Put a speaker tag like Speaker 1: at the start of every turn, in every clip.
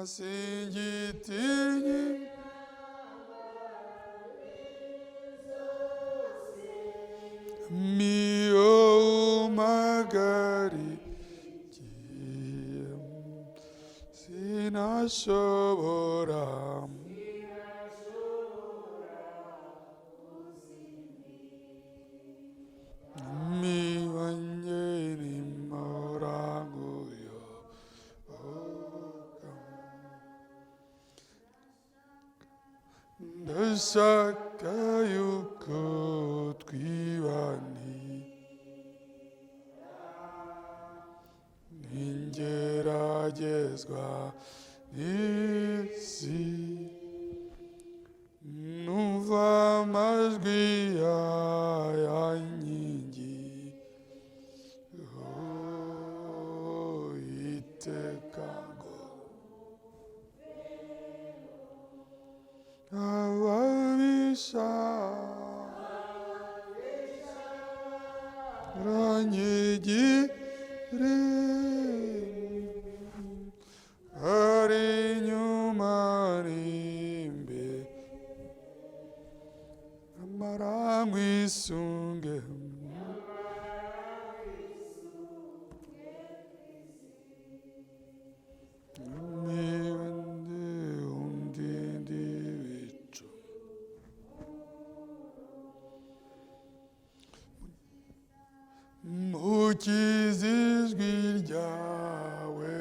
Speaker 1: Singiti mio magari sinashobora miwanyeni moranguyo ndashaka yuko twibani ningeragezwa n'isi numva amajwi y'inkingi iteka ngo ababisha ranyigire ari inyuma rimbe amarangwisunge mukizijwi ryawe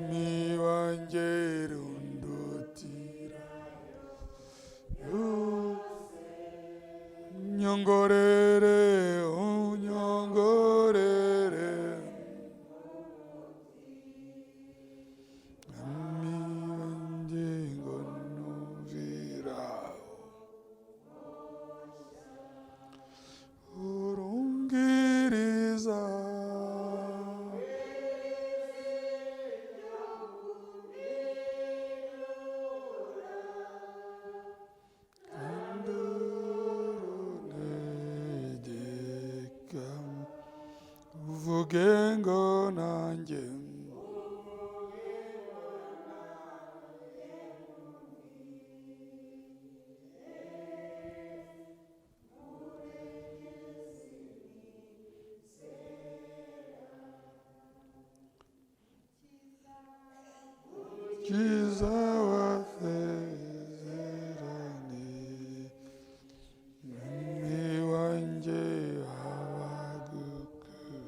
Speaker 1: miwangere undutira unyongorere miwangengo numvira urungiriza ndurunegeka uvuge ngo nanjye kiza wasezerane mwami wanjye abagukuri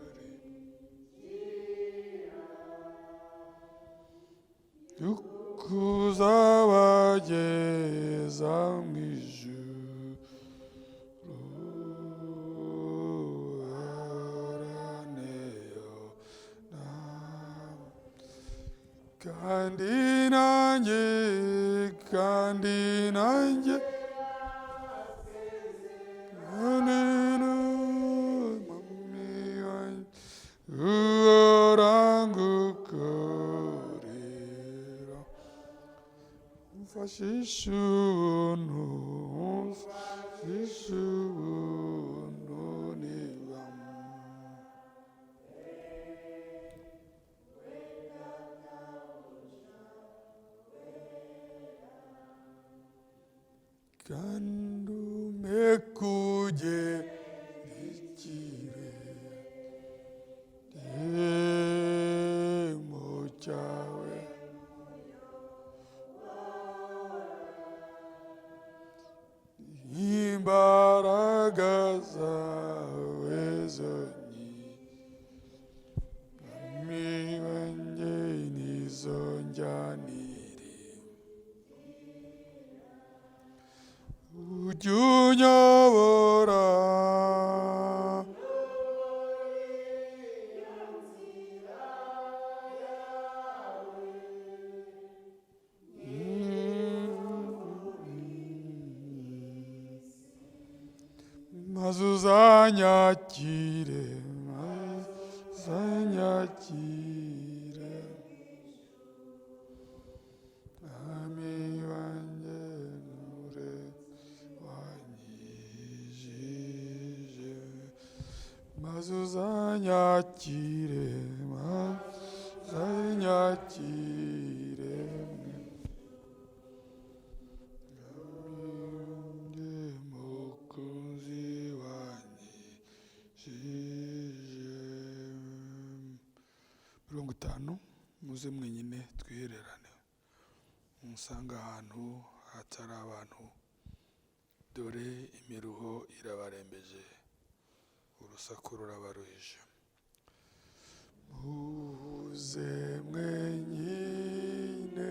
Speaker 1: ukuzabageza mu ijuru araneyo kandi nanjye urangukorera umfashishe ubuntu nibamo kandi umekugere mu cyawe imbaraga zawe zonyine wanjye nizo njyanire ujye unyobora maze uzanyakire mwami wanjye nure wanyijije maze uzanyakire maze kiremwe mukunzi wanyijije. 50 muze mwenyine twihererane musanga ahantu hatari abantu, dore imiruho irabarembeje, urusaku rurabaruhije. Muze mwenyine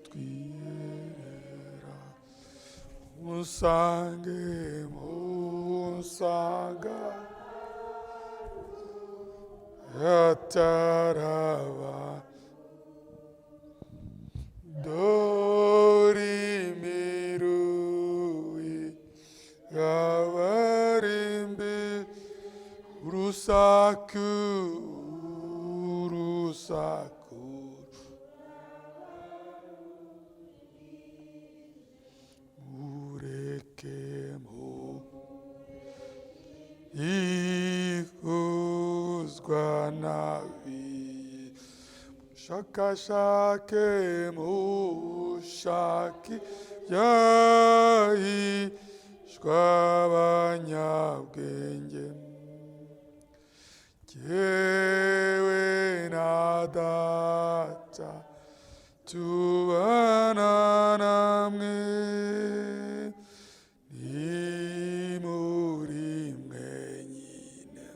Speaker 1: twiherera musange musanga ataraba, dore imiruhi yabarembe, urusaku murekemo ihuzwa nabi, mushakashake mushaki byahishwa abanyabwenge, jyewe na Data tubana namwe, ntimuri mwenyine,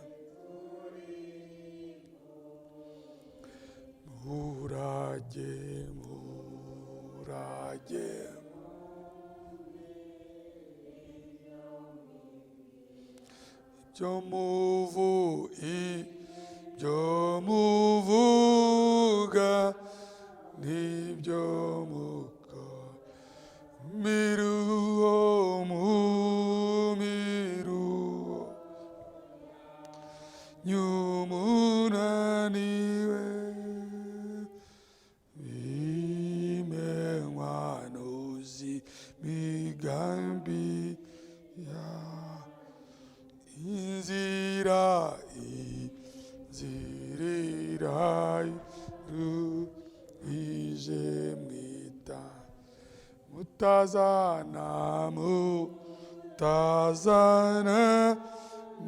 Speaker 1: murage ibyo muvuga n'ibyo mukora, miruho nyumunaniwe, bimenywanuzi migambi ya inzira ruhije mwita, mutazana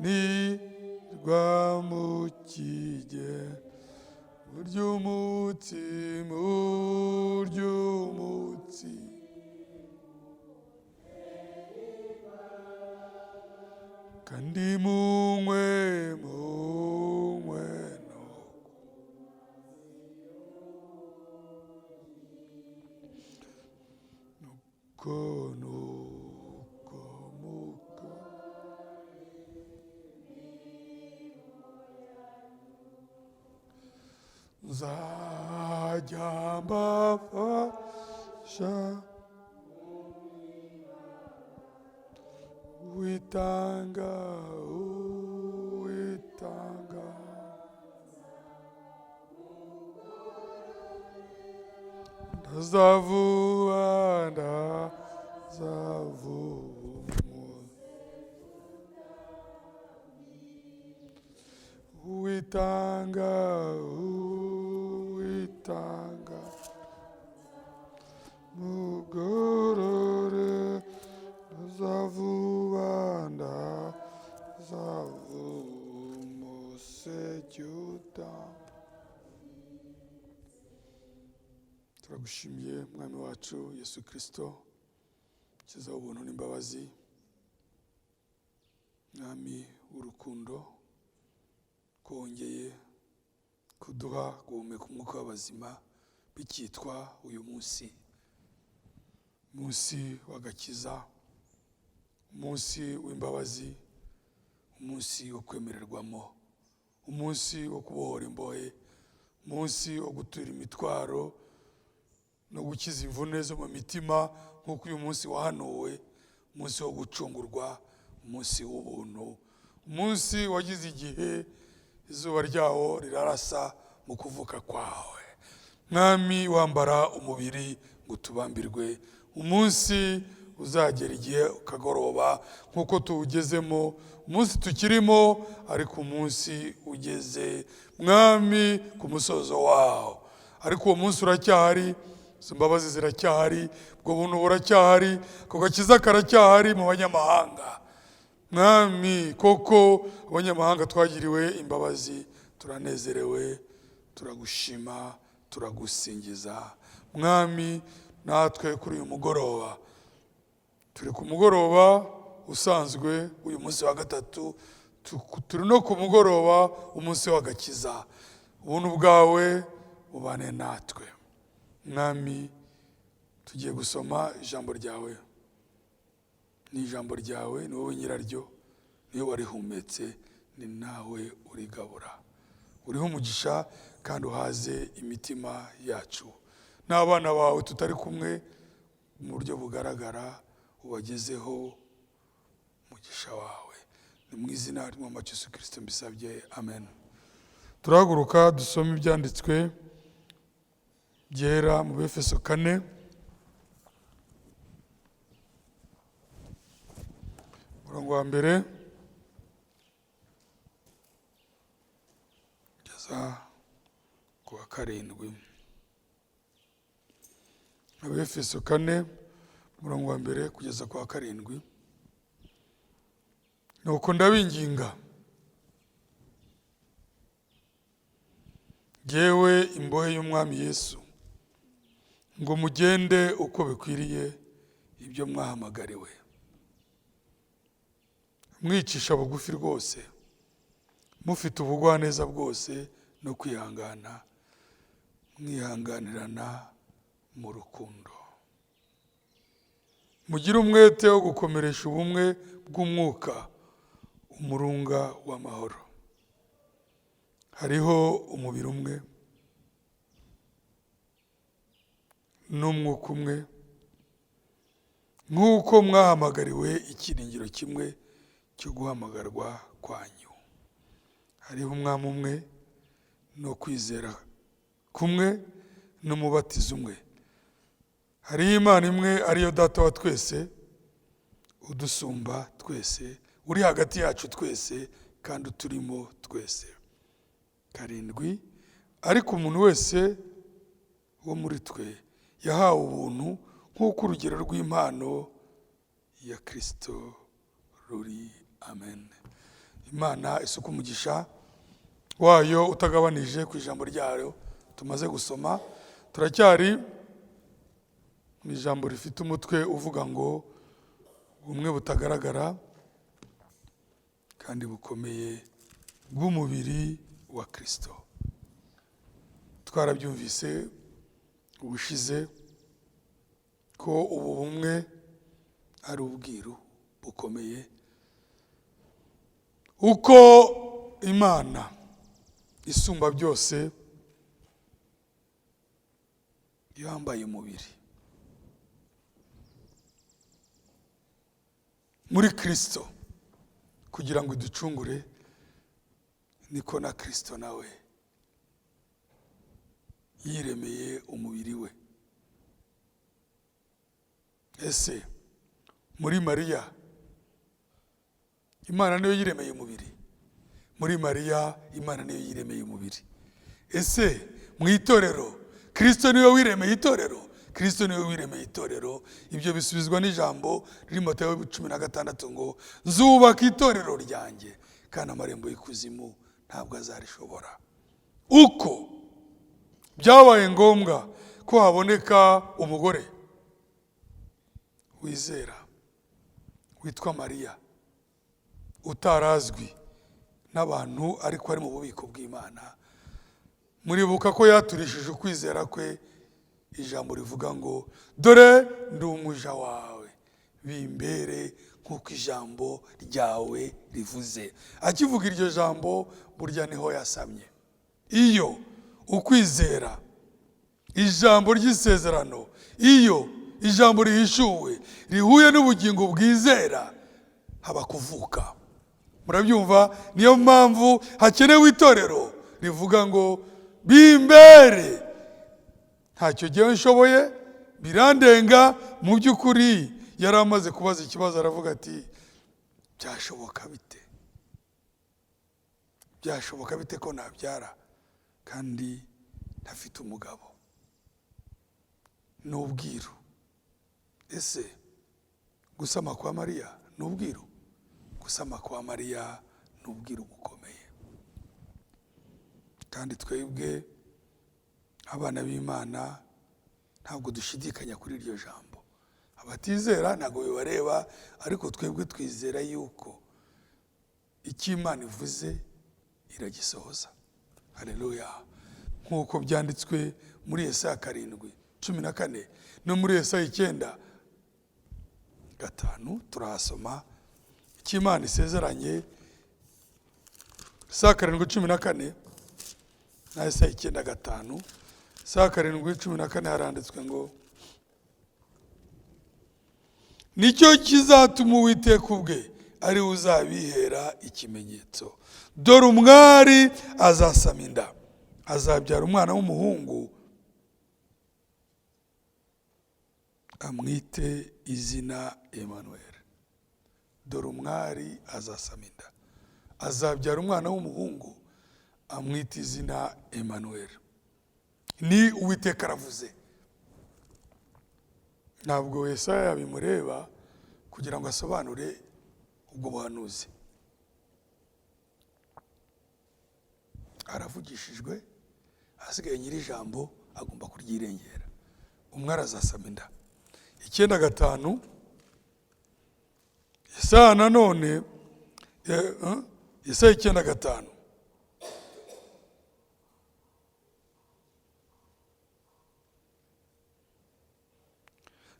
Speaker 1: nirwa mukige, muryumutsi kandi munywe nuko muka nzajya mbafasha, uitanga ndazavuga uitanga mugorore, ndazavuga ndazavumusejyuda. Turagushimiye mwami wacu Yesu Kristo, ukiza ubuntu n'imbabazi, mwami w'urukundo, kongeye kuduha guhumeka umwuka w'abazima, bikitwa uyu munsi w'agakiza, umunsi w'imbabazi, umunsi wo kwemererwamo, umunsi wo kubohora imbohe, umunsi wo gutura imitwaro no gukiza imvune zo mu mitima, nk'uko uyu munsi wahanuwe, umunsi wo gucungurwa, umunsi w'ubuntu, umunsi wagize igihe izuba ryawo rirarasa mu kuvuka kwawe. Mwami, wambara umubiri ngo tubambirwe, umunsi uzagera igihe ukagoroba nk'uko tuwugezemo, umunsi tukirimo, ariko umunsi ugeze mwami ku musozo wawo. ariko uwo munsi uracyahari, izo mbabazi ziracyahari, ubwo buntu buracyahari, ako gakiza karacyahari mu banyamahanga. Mwami, koko abanyamahanga twagiriwe imbabazi, turanezerewe, turagushima, turagusingiza. Mwami, natwe kuri uyu mugoroba, turi ku mugoroba usanzwe uyu munsi wa gatatu, turi no ku mugoroba umunsi w'agakiza. Ubuntu bwawe bubane natwe. Mwami, tugiye gusoma ijambo ryawe. Ni ijambo ryawe, ni wowe nyiraryo, ni wowe warihumetse, ni nawe urigabura. Uriho umugisha kandi uhaze imitima yacu. N'abana bawe tutari kumwe mu buryo bugaragara, ubagezeho umugisha wawe. Ni mu izina ry'Umwami Yesu Kristo mbisabye, amen. Turahaguruka dusome ibyanditswe byera mu Befeso 4, umurongo wa mbere kugeza ku wa 7. Abefeso 4 umurongo wa mbere kugeza ku wa 7. Nuko ndabinginga, jyewe imbohe y'Umwami Yesu, ngo mugende uko bikwiriye ibyo mwahamagariwe, mwicisha bugufi rwose, mufite ubugwaneza bwose no kwihangana, mwihanganirana mu rukundo. Mugire umwete wo gukomeresha ubumwe bw'umwuka umurunga w'amahoro. Hariho umubiri umwe n'umwuka umwe, nk'uko mwahamagariwe ikiringiro kimwe cyo guhamagarwa kwanyu. Hariho umwami umwe no kwizera kumwe n'umubatizo umwe. Hariho Imana imwe ariyo Data wa twese, udusumba twese, uri hagati yacu twese kandi uturimo twese. 7. Ariko umuntu wese wo muri twe yahawe ubuntu nk'uko urugero rw'impano ya Kristo ruri. Amen. Imana isuka umugisha wayo utagabanije ku ijambo ryayo tumaze gusoma. Turacyari mu ijambo rifite umutwe uvuga ngo ubumwe butagaragara kandi bukomeye bw'umubiri wa Kristo. Twarabyumvise ubushize ko ubu bumwe ari ubwiru bukomeye, uko Imana isumba byose yambaye umubiri muri Kristo kugira ngo iducungure, niko na Kristo nawe yiremeye umubiri we. Ese muri Mariya Imana niyo yiremeye umubiri? Muri Mariya Imana niyo yiremeye umubiri? Ese mu itorero Kristo niwe wiremeye itorero? Kristo niwe wiremeye itorero. Ibyo bisubizwa n'ijambo riri mu Matayo 16 ngo nzubaka itorero ryanjye kandi amarembo y'ikuzimu ntabwo azarishobora. Uko byabaye ngombwa ko haboneka umugore wizera witwa Mariya, utarazwi n'abantu ariko ari mu bubiko bw'Imana. Muribuka ko yaturishije ukwizera kwe ijambo rivuga ngo dore ndi umuja wawe, bimbere nk'uko ijambo ryawe rivuze. Akivuga iryo jambo burya niho yasamye. Iyo ukwizera ijambo ry'isezerano, iyo ijambo rihishuwe rihuye n'ubugingo bwizera, haba kuvuka. Murabyumva? Niyo mpamvu hakenewe itorero rivuga ngo bimbere, ntacyo gihe nshoboye, birandenga. Mu by'ukuri yari amaze kubaza ikibazo, aravuga ati byashoboka bite? Byashoboka bite ko nabyara kandi ntafite umugabo. Ni ubwiru. Ese gusama kwa Mariya ni ubwiru? Gusama kwa Mariya ni ubwiru bukomeye. Kandi twebwe abana b'Imana ntabwo dushidikanya kuri iryo jambo. Abatizera ntabwo bibareba, ariko twebwe twizera yuko icyo Imana ivuze iragisohoza. Haleluya. Nk'uko byanditswe muri Yesaya 7:14 no muri Yesaya 9:5 turahasoma icyo Imana isezeranye. Yesaya 7:14 na Yesaya 9:5. Yesaya 7:14 haranditswe ngo nicyo kizatuma Uwiteka ubwe ari uzabihera ikimenyetso. Dore umwari azasama inda, azabyara umwana w'umuhungu, amwite izina Emmanuel. Dore umwari azasama inda, azabyara umwana w'umuhungu, amwite izina Emmanuel. Ni Uwiteka aravuze. Ntabwo Yesaya bimureba kugira ngo asobanure ubwo buhanuzi. Aravugishijwe, asigaye nyiri ijambo agomba kuryirengera. Umwari azasama inda. 9:5 Yesaya nanone, Yesaya 9:5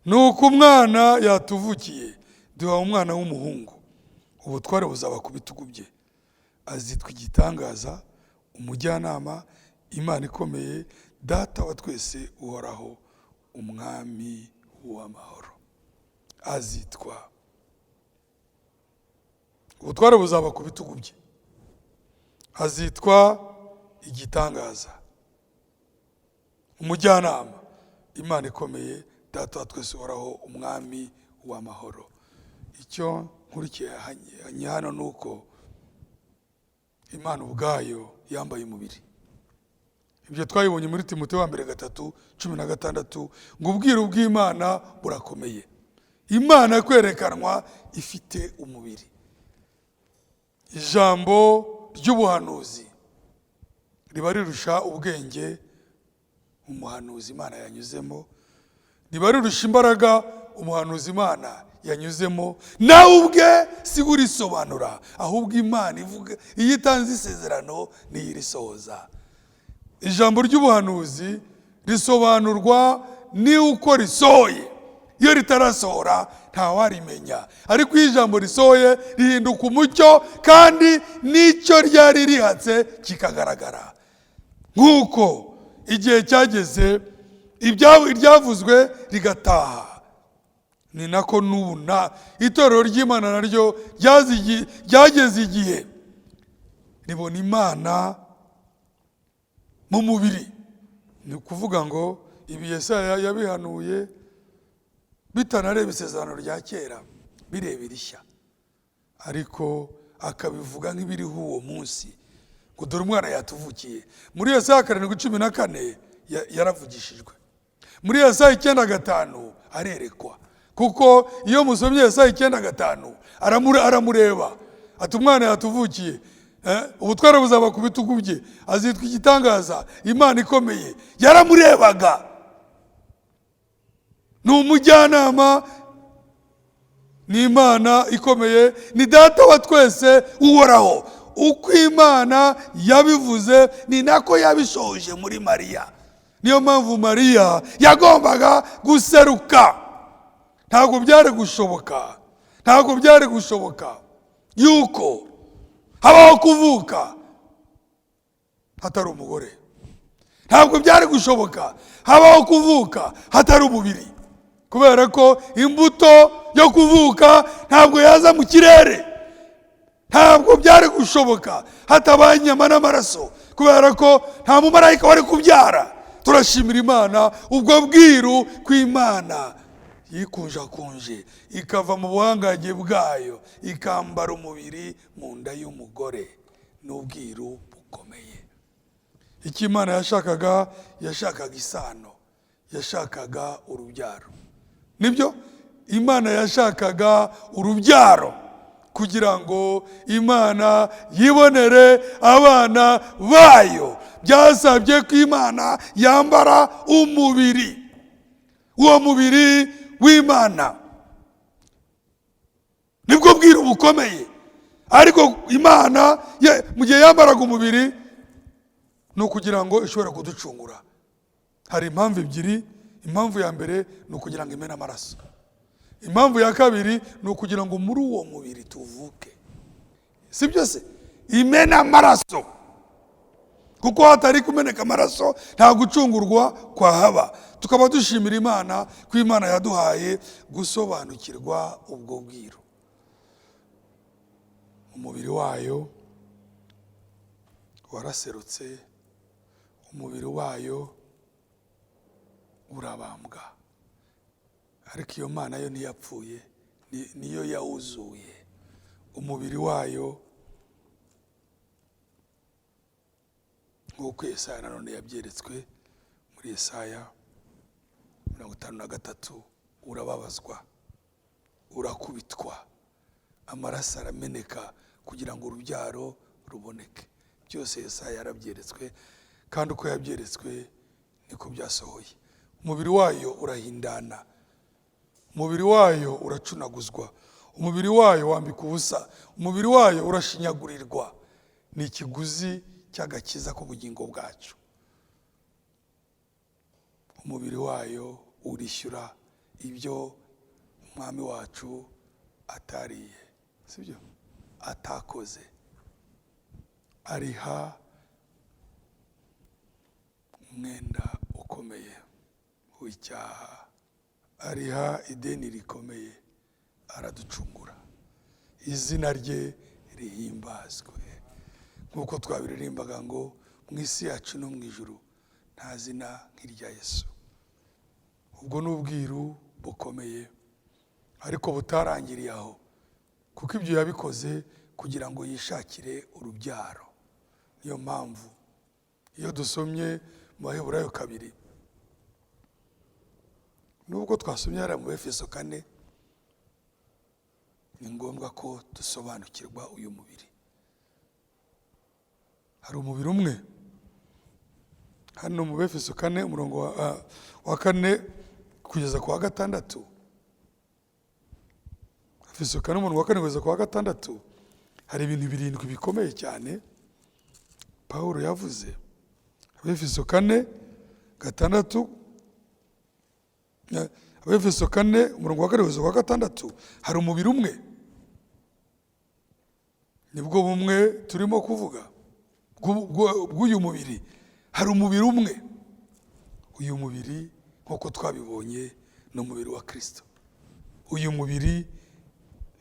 Speaker 1: nuko umwana yatuvukiye, duha umwana w'umuhungu, ubutware buzaba ku bitugu bye, azitwa igitangaza, umujyanama, Imana ikomeye, Data wa twese uhoraho, umwami w'amahoro. Azitwa, ubutware buzaba ku bitugu bye, azitwa igitangaza, umujyanama, Imana ikomeye, Data wa twese uhoraho, umwami w'amahoro. Icyo nkurikiye hano nuko Imana ubwayo yambaye umubiri. Ibyo twayibonye muri Timoteyo 2:3-16 ngo ubwiru bw'Imana burakomeye. Imana kwerekanwa ifite umubiri. Ijambo ry'ubuhanuzi riba rirusha ubwenge umuhanuzi Imana yanyuzemo, riba rirusha imbaraga umuhanuzi Imana yanyuzemo. Nawe ubwe si urisobanura, ahubwo Imana ivuga, iyo itanze isezerano niyo irisohoza. Ijambo ry'ubuhanuzi risobanurwa ni uko risohoye. Iyo ritarasohora ntawarimenya, ariko iyo ijambo risohoye rihinduka umucyo, kandi n'icyo ryari rihatse kikagaragara. Nk'uko igihe cyageze iryavuzwe rigataha, ni nako n'ubu itorero ry'Imana naryo ryageze igihe ribona Imana mu mubiri. Ni ukuvuga ngo ibi Yesaya yabihanuye bitanareba isezerano rya kera, bireba irishya, ariko akabivuga nk'ibiriho uwo munsi, ngo dore umwana yatuvukiye. Muri Yesaya 7:14 yaravugishijwe. Muri Yesaya 9:5 arerekwa, kuko iyo musomye Yesaya 9:5 aramureba, ati umwana yatuvukiye, ubutware buzaba ku bitugu bye, azitwa igitangaza, Imana ikomeye. Yaramurebaga. Ni umujyanama, ni Imana ikomeye, ni Data wa twese uhoraho. Uko Imana yabivuze ni nako yabishoje muri Mariya. Niyo mpamvu Mariya yagombaga guseruka. Ntabwo byari gushoboka yuko habaho kuvuka hatari umugore. Ntabwo byari gushoboka habaho kuvuka hatari umubiri, kubera ko imbuto yo kuvuka ntabwo yaza mu kirere. Ntabwo byari gushoboka hatabaye inyama n'amaraso, kubera ko nta mumarayika wari kubyara. Turashimira Imana ubwo bwiru kw'Imana yikunjakunje ikava mu buhangange bwayo ikambara umubiri mu nda y'umugore. N'ubwiru bukomeye. icyo Imana yashakaga, yashakaga isano, yashakaga urubyaro. Nibyo, Imana yashakaga urubyaro kugira ngo Imana yibonere abana bayo. Byasabye ko Imana yambara umubiri, uwo mubiri w'Imana. Nibwo bwiru bukomeye. Ariko Imana mu gihe yambaraga umubiri ni ukugira ngo ishobora kuducungura. Hari impamvu ebyiri. Impamvu ya mbere ni ukugira ngo imene amaraso. Impamvu ya kabiri ni ukugira ngo muri uwo mubiri tuvuke. Si byose imena amaraso, kuko hatari kumeneka amaraso nta gucungurwa kwa haba. Tukaba dushimira Imana ko Imana yaduhaye gusobanukirwa ubwo bwiru. Umubiri wayo waraserutse, umubiri wayo urabambwa, ariko iyo Mana yo ntiyapfuye, niyo yawuzuye. Umubiri wayo nk'uko Yesaya nanone yabyeretswe muri Yesaya 53, urababazwa, urakubitwa, amaraso arameneka kugira ngo urubyaro ruboneke. Byose Yesaya yarabyeretswe, kandi uko yabyeretswe niko byasohoye. Umubiri wayo urahindana, umubiri wayo uracunaguzwa, umubiri wayo wambika ubusa, umubiri wayo urashinyagurirwa. Ni ikiguzi cy'agakiza k'ubugingo bwacu. Umubiri wayo urishyura ibyo umwami wacu atariye, sibyo, atakoze. Ariha umwenda ukomeye w'icyaha, ariha ideni rikomeye, araducungura. Izina rye rihimbazwe. Nk'uko twabiririmbaga ngo mu isi yacu no mu ijuru nta zina nk'irya Yesu. Ubwo ni ubwiru bukomeye, ariko butarangiriye aho, kuko ibyo yabikoze kugira ngo yishakire urubyaro. Niyo mpamvu iyo dusomye mu Baheburayo 2, nubwo twasomye hariya mu Efeso 4, ni ngombwa ko dusobanukirwa uyu mubiri. Hari umubiri umwe hano mu Efeso 4 umurongo wa 4 kugeza ku wa 6. Efeso 4 umurongo wa 4 kugeza ku wa 6 hari ibintu 7 bikomeye cyane Paulo yavuze. Efeso 4:6, Efeso 4 umurongo wa 4 kugeza ku wa 6 hari umubiri umwe. Nibwo bumwe turimo kuvuga bw'uyu mubiri. Hari umubiri umwe. Uyu mubiri nk'uko twabibonye ni umubiri wa Kristo. Uyu mubiri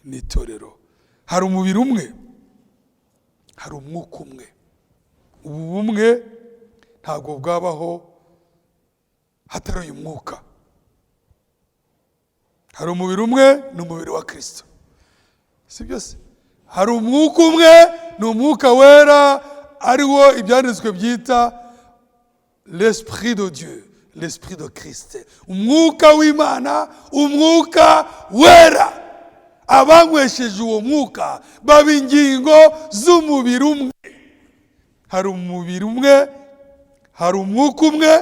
Speaker 1: ni itorero. Hari umubiri umwe, hari umwuka umwe. Ubu bumwe ntabwo bwabaho hatari uyu mwuka. Hari umubiri umwe, ni umubiri wa Kristo. Si byose. Hari umwuka umwe, ni umwuka wera, ariwo ibyanditswe byita l'esprit de Dieu, l'esprit de Christ. Umwuka w'Imana, umwuka wera. Abanywesheje uwo mwuka baba ingingo z'umubiri umwe. Hari umubiri umwe, hari umwuka umwe,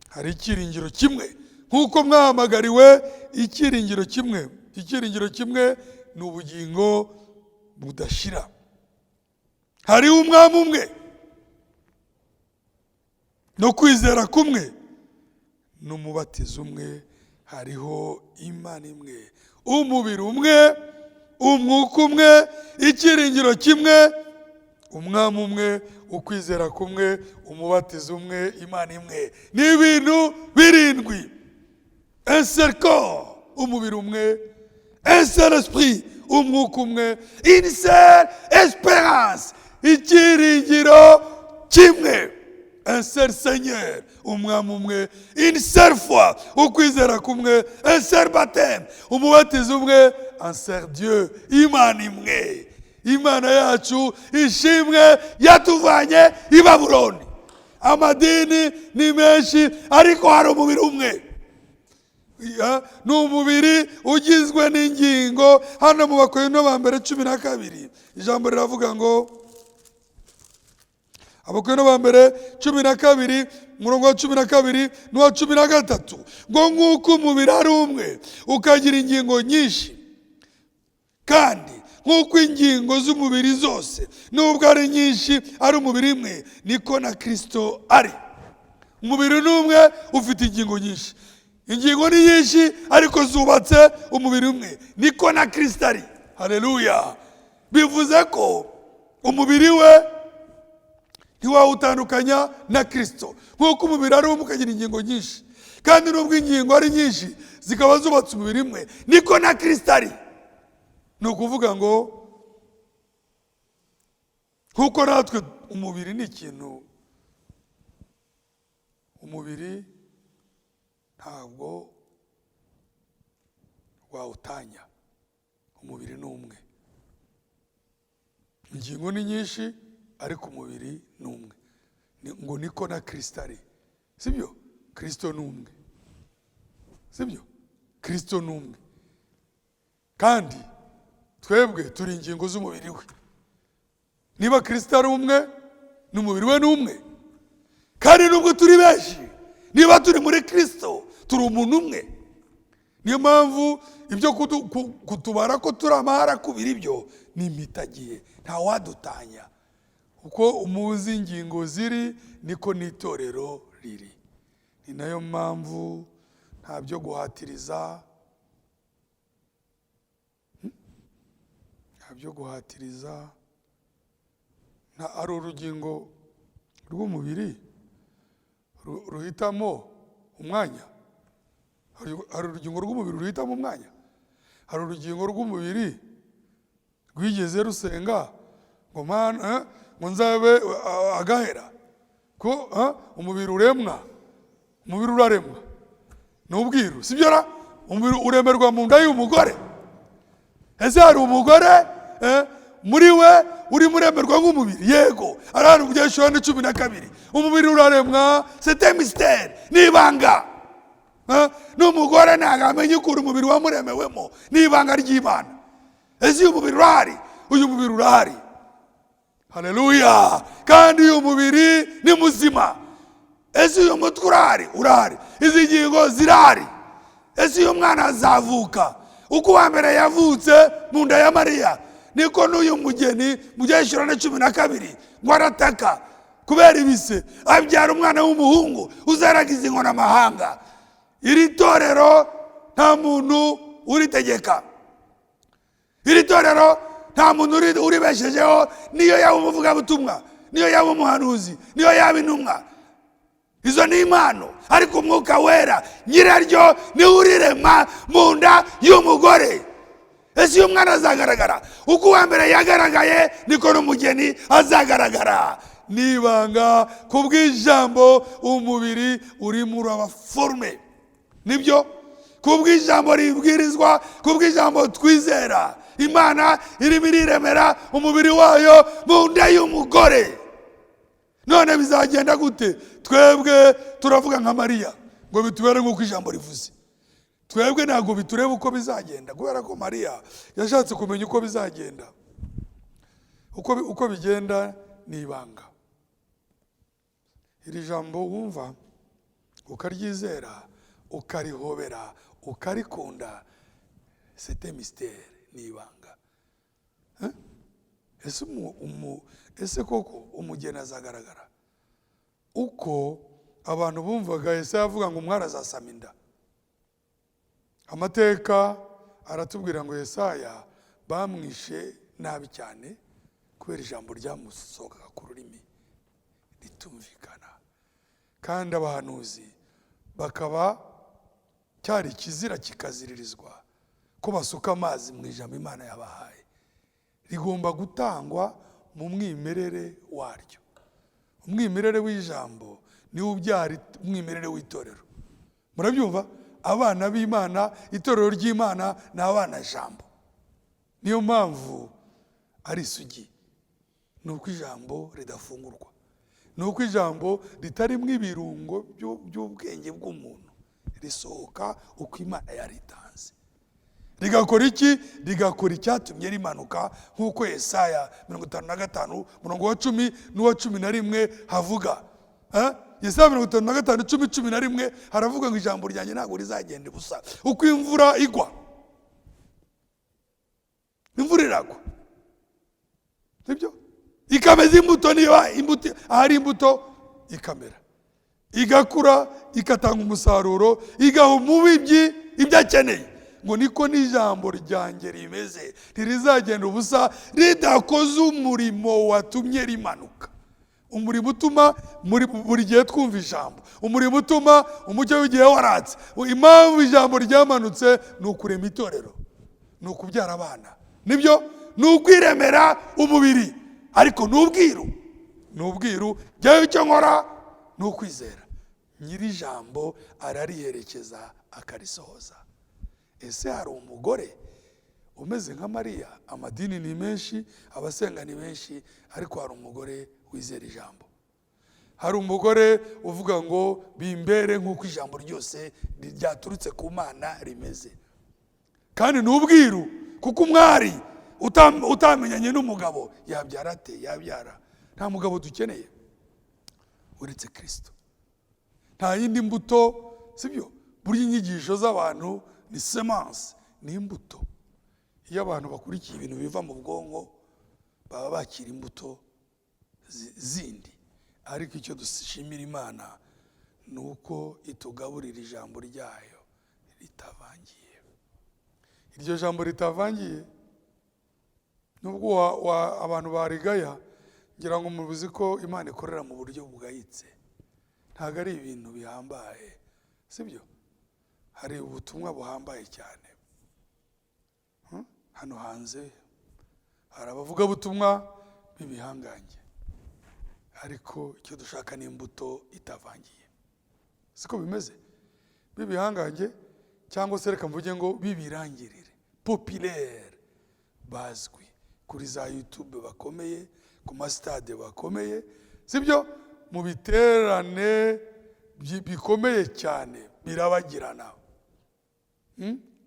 Speaker 1: hari icyiringiro kimwe. Nk'uko mwahamagariwe icyiringiro kimwe. Icyiringiro kimwe ni ubugingo budashira. Hari umwami umwe, no kwizera kumwe, n'umubatizo umwe. Hariho Imana imwe, umubiri umwe, umwuka umwe, icyiringiro kimwe, umwami umwe, ukwizera kumwe, umubatizo umwe, Imana imwe. Ni ibintu 7. Un seul corps, umubiri umwe, un seul esprit, umwuka umwe, une seule espérance, icyiringiro kimwe, un seul Seigneur, umwami umwe, une seule foi, ukwizera kumwe, un seul baptême, umubatizo umwe, un seul Dieu, Imana imwe. Imana yacu ishimwe yatuvanye i Babuloni. Amadini ni menshi ariko hari umubiri umwe. Ni umubiri ugizwe n'ingingo. Hano mu Bakorinto ba mbere 12 ijambo riravuga ngo, Abakorinto ba mbere 12 umurongo wa 12 n'uwa 13, ngo nk'uko umubiri ari umwe ukagira ingingo nyinshi, kandi nk'uko ingingo z'umubiri zose nubwo ari nyinshi ari umubiri umwe, niko na Kristo ari. Umubiri ni umwe ufite ingingo nyinshi. Ingingo ni nyinshi ariko zubatse umubiri umwe, niko na Kristo ari. Haleluya. Bivuze ko umubiri we ntiwawutandukanya na Kristo. Nk'uko umubiri ari umwe ukagira ingingo nyinshi, kandi nubwo ingingo ari nyinshi zikaba zubatse umubiri umwe, niko na Kristo ari. Ni ukuvuga ngo nk'uko natwe umubiri ni ikintu, umubiri ntabwo wawutanya. Umubiri ni umwe, ingingo ni nyinshi ariko umubiri ni umwe. Ngo niko na Kristo ari. Sibyo? Kristo ni umwe. Sibyo? Kristo ni umwe. Kandi twebwe turi ingingo z'umubiri we. Niba Kristo ari umwe, n'umubiri we ni umwe. Kandi nubwo turi benshi, niba turi muri Kristo, turi umuntu umwe. Niyo mpamvu ibyo kutubara ko turi amahara kubira ibyo ni impitagihe, nta wadutanya. Uko umuzi ingingo ziri niko n'itorero riri. Ni nayo mpamvu nta byo guhatiriza, byo guhatiriza. Ari urugingo rw'umubiri ruhitamo umwanya. Hari urugingo rw'umubiri ruhitamo umwanya. Hari urugingo rw'umubiri rwigeze rusenga ngo mana ngo nzabe agahera. Ko umubiri uremwa, umubiri uraremwa n'ubwiru, sibyo ra? Umubiri uremerwa mu nda y'umugore. Ese hari umugore muri we uri muremerwa nk'umubiri? Yego. Arahari kugeza Yohana 12. Umubiri uraremwa, c'est un mystère, n'ibanga. N'umugore ntabwo amenya uko umubiri wamuremewemo, n'ibanga ry'Imana. Ese uyu mubiri urahari? Uyu mubiri urahari. Haleluya. Kandi uyu mubiri ni muzima. Ese uyu mutwe urahari? Urahari. Izi ngingo zirahari. Ese uyu mwana azavuka? Uko uwa mbere yavutse mu nda ya Mariya, niko n'uyu mugeni mu gihe Yohana 12 ngo arataka kubera ibise, abyara umwana w'umuhungu uzaragiza inkona amahanga. Iri torero nta muntu uritegeka. Iri torero nta muntu uribeshejeho, niyo yaba umuvugabutumwa, niyo yaba umuhanuzi, niyo yaba intumwa. Izo ni impano, ariko Umwuka Wera nyiraryo ni urirema mu nda y'umugore. Ese uyu mwana azagaragara? Uko uwa mbere yagaragaye niko n'umugeni azagaragara. Nibanga kubw'ijambo umubiri urimo urabaforme. Nibyo? Kubw'ijambo ribwirizwa, kubw'ijambo twizera, Imana irimo iriremera umubiri wayo mu nda y'umugore. None bizagenda gute? Twebwe turavuga nka Mariya ngo bitubere nk'uko ijambo rivuze. Twebwe ntabwo bitureba uko bizagenda, kubera ko Mariya yashatse kumenya uko bizagenda. Uko bigenda ni ibanga. Iri jambo wumva ukaryizera, ukarihobera, ukarikunda, c'est un mystère, ni ibanga. Ese koko umugeni azagaragara? Uko abantu bumvaga Yesaya avuga ngo umwari azasama inda. Amateka aratubwira ngo Yesaya bamwishe nabi cyane kubera ijambo ryamusohokaga ku rurimi ritumvikana. Kandi abahanuzi bakaba cyari kizira kikaziririzwa ko basuka amazi mu ijambo Imana yabahaye. Rigomba gutangwa mu mwimerere waryo. Umwimerere w'ijambo ni ubyara umwimerere w'itorero. Murabyumva? Abana b'Imana, itorero ry'Imana ni abana jambo. Niyo mpamvu ari isugi, ni uko ijambo ridafungurwa, ni uko ijambo ritarimo ibirungo by'ubwenge bw'umuntu, risohoka uko Imana yaritanze. Rigakora iki? Rigakora icyatumye rimanuka, nk'uko Yesaya 55 umurongo wa 10 n'uwa 11 havuga. Yesaya 55 10-11 haravuga ngo ijambo ryanjye ntabwo rizagenda ubusa. Uko imvura igwa, imvura iragwa, sibyo? Ikameza imbuto, niba imbuto ahari imbuto ikamera, igakura, igatanga umusaruro, igaha umubibyi ibyo akeneye. Ngo niko n'ijambo ryanjye rimeze, ntirizagenda ubusa ridakoze umurimo watumye rimanuka. Umurimo utuma buri gihe twumva ijambo, umurimo utuma umucyo w'igihe waratse. Impamvu ijambo ryamanutse ni ukurema itorero, ni ukubyara abana, nibyo, ni ukwiremera umubiri. Ariko ni ubwiru jyayo icyo nkora ni ukwizera. Nyiri ijambo arariherekeza akarisohoza. Ese hari umugore umeze nka Mariya? Amadini ni menshi, abasenga ni benshi, ariko hari umugore wizera ijambo. Hari umugore uvuga ngo bimbere nk'uko ijambo ryose ryaturutse ku Mana rimeze. Kandi ni ubwiru, kuko umwari utamenyanye n'umugabo yabyara ate? Yabyara. Nta mugabo dukeneye uretse Kristo. Nta yindi mbuto, sibyo? Buri inyigisho z'abantu ni semence, ni imbuto. Iyo abantu bakurikiye ibintu biva mu bwonko, baba bakira imbuto zindi. Ariko icyo dushimira Imana ni uko itugaburira ijambo ryayo ritavangiye. Iryo jambo ritavangiye, nubwo abantu barigaya, ngira ngo mubizi ko Imana ikorera mu buryo bugayitse. Ntabwo ari ibintu bihambaye, sibyo? Hari ubutumwa buhambaye cyane. Hano hanze hari abavuga butumwa bibihangange, ariko icyo dushaka ni imbuto itavangiye. Siko bimeze? Bibihangange, cyangwa se reka mvuge ngo bibirangirire, populaire, bazwi kuri za YouTube bakomeye, ku masitade bakomeye, sibyo? Mu biterane bikomeye cyane, birabagirana.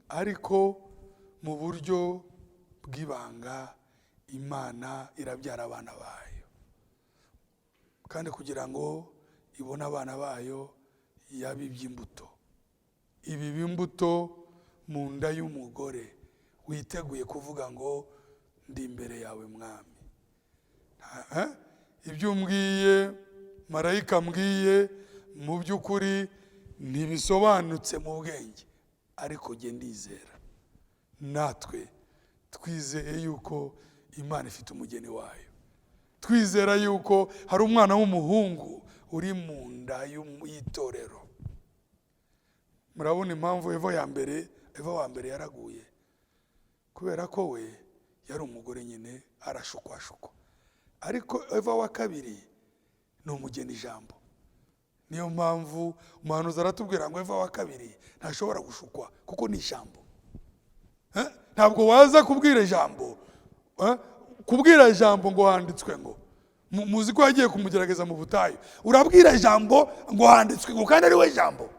Speaker 1: Ariko mu buryo bw'ibanga Imana irabyara abana bayo, kandi kugira ngo ibone abana bayo yabibye imbuto. Ibi imbuto mu nda y'umugore witeguye kuvuga ngo ndi imbere yawe Mwami. Ibyo umbwiye, marayika mbwiye, mu by'ukuri ntibisobanutse mu bwenge, ariko jye ndizera. Natwe twizeye yuko Imana ifite umugeni wayo. Twizera yuko hari umwana w'umuhungu uri mu nda y'itorero. Murabona impamvu Eva wa mbere yaraguye? Kubera ko we yari umugore nyine, arashukwashukwa. Ariko Eva wa kabiri ni umugeni ijambo. Niyo mpamvu umuhanuzi aratubwira ngo Eva wa kabiri ntashobora gushukwa, kuko ni ijambo. Ntabwo waza kubwira ijambo, kubwira ijambo ngo handitswe ngo. Muzi ko yagiye kumugerageza mu butayu. Urabwira ijambo ngo handitswe ngo, kandi ari we ijambo.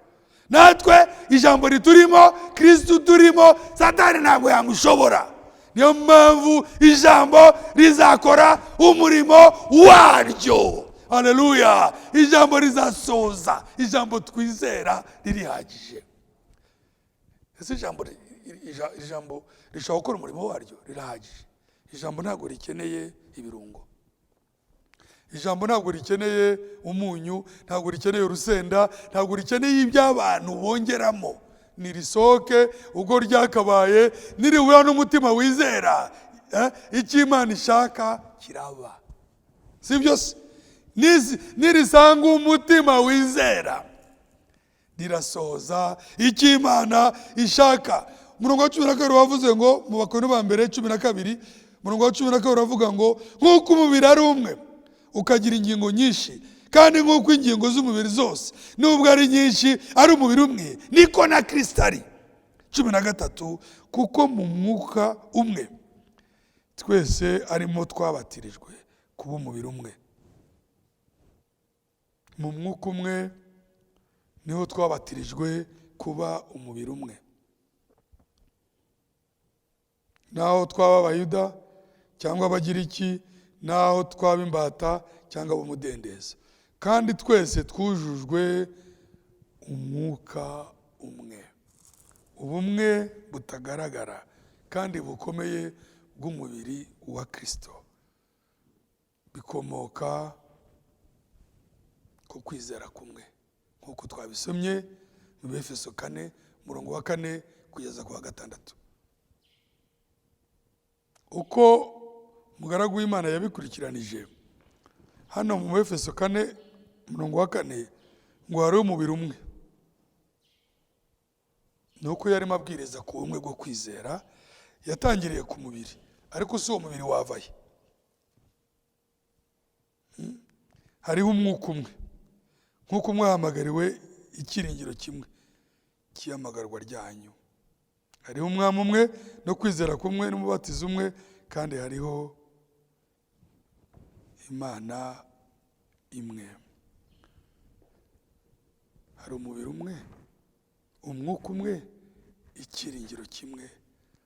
Speaker 1: Natwe ijambo riturimo, Kristo turimo, Satani ntabwo yamushobora. Niyo mpamvu ijambo rizakora umurimo waryo. Haleluya! Ijambo rizasoza, ijambo twizera ririhagije. Ese ijambo rishobora gukora umurimo waryo? Rirahagije. Ijambo ntabwo rikeneye ibirungo. Ijambo ntabwo rikeneye umunyu, ntabwo rikeneye urusenda, ntabwo rikeneye iby'abantu bongeramo. Nirisohoke ubwo ryakabaye, nirihura n'umutima wizera, icyo Imana ishaka kiraba. Si byose? Nirisanga umutima wizera, rirasohoza icyo Imana ishaka. Umurongo wa 12 wavuze ngo, mu Bakorinto ba mbere 12, umurongo wa 12 uravuga ngo, nk'uko umubiri ari umwe ukagira ingingo nyinshi, kandi nk'uko ingingo z'umubiri zose nubwo ari nyinshi ari umubiri umwe, niko na Kristo ari. 13, kuko mu mwuka umwe twese arimo twabatirijwe kuba umubiri umwe. Mu mwuka umwe niho twabatirijwe kuba umubiri umwe. Naho twaba abayuda cyangwa abagiriki, naho twaba imbata cyangwa ab'umudendezo, kandi twese twujujwe umwuka umwe. Ubumwe butagaragara kandi bukomeye bw'umubiri wa Kristo bikomoka ku kwizera kumwe, nk'uko twabisomye mu Efeso 4:4 kugeza ku 6. Uko mugaragu w'Imana yabikurikiranije hano mu Efeso 4:4 ngo hari umubiri umwe. Nuko yarimo abwiriza ku bumwe bwo kwizera, yatangiriye ku mubiri, ariko si uwo mubiri wavaye. Hariho umwuka umwe, nk'uko mwahamagariwe ikiringiro kimwe cy'ihamagarwa ryanyu. Hariho umwami umwe no kwizera kumwe n'umubatizo umwe, kandi hariho Imana imwe. Hari umubiri umwe, umwuka umwe, ikiringiro kimwe,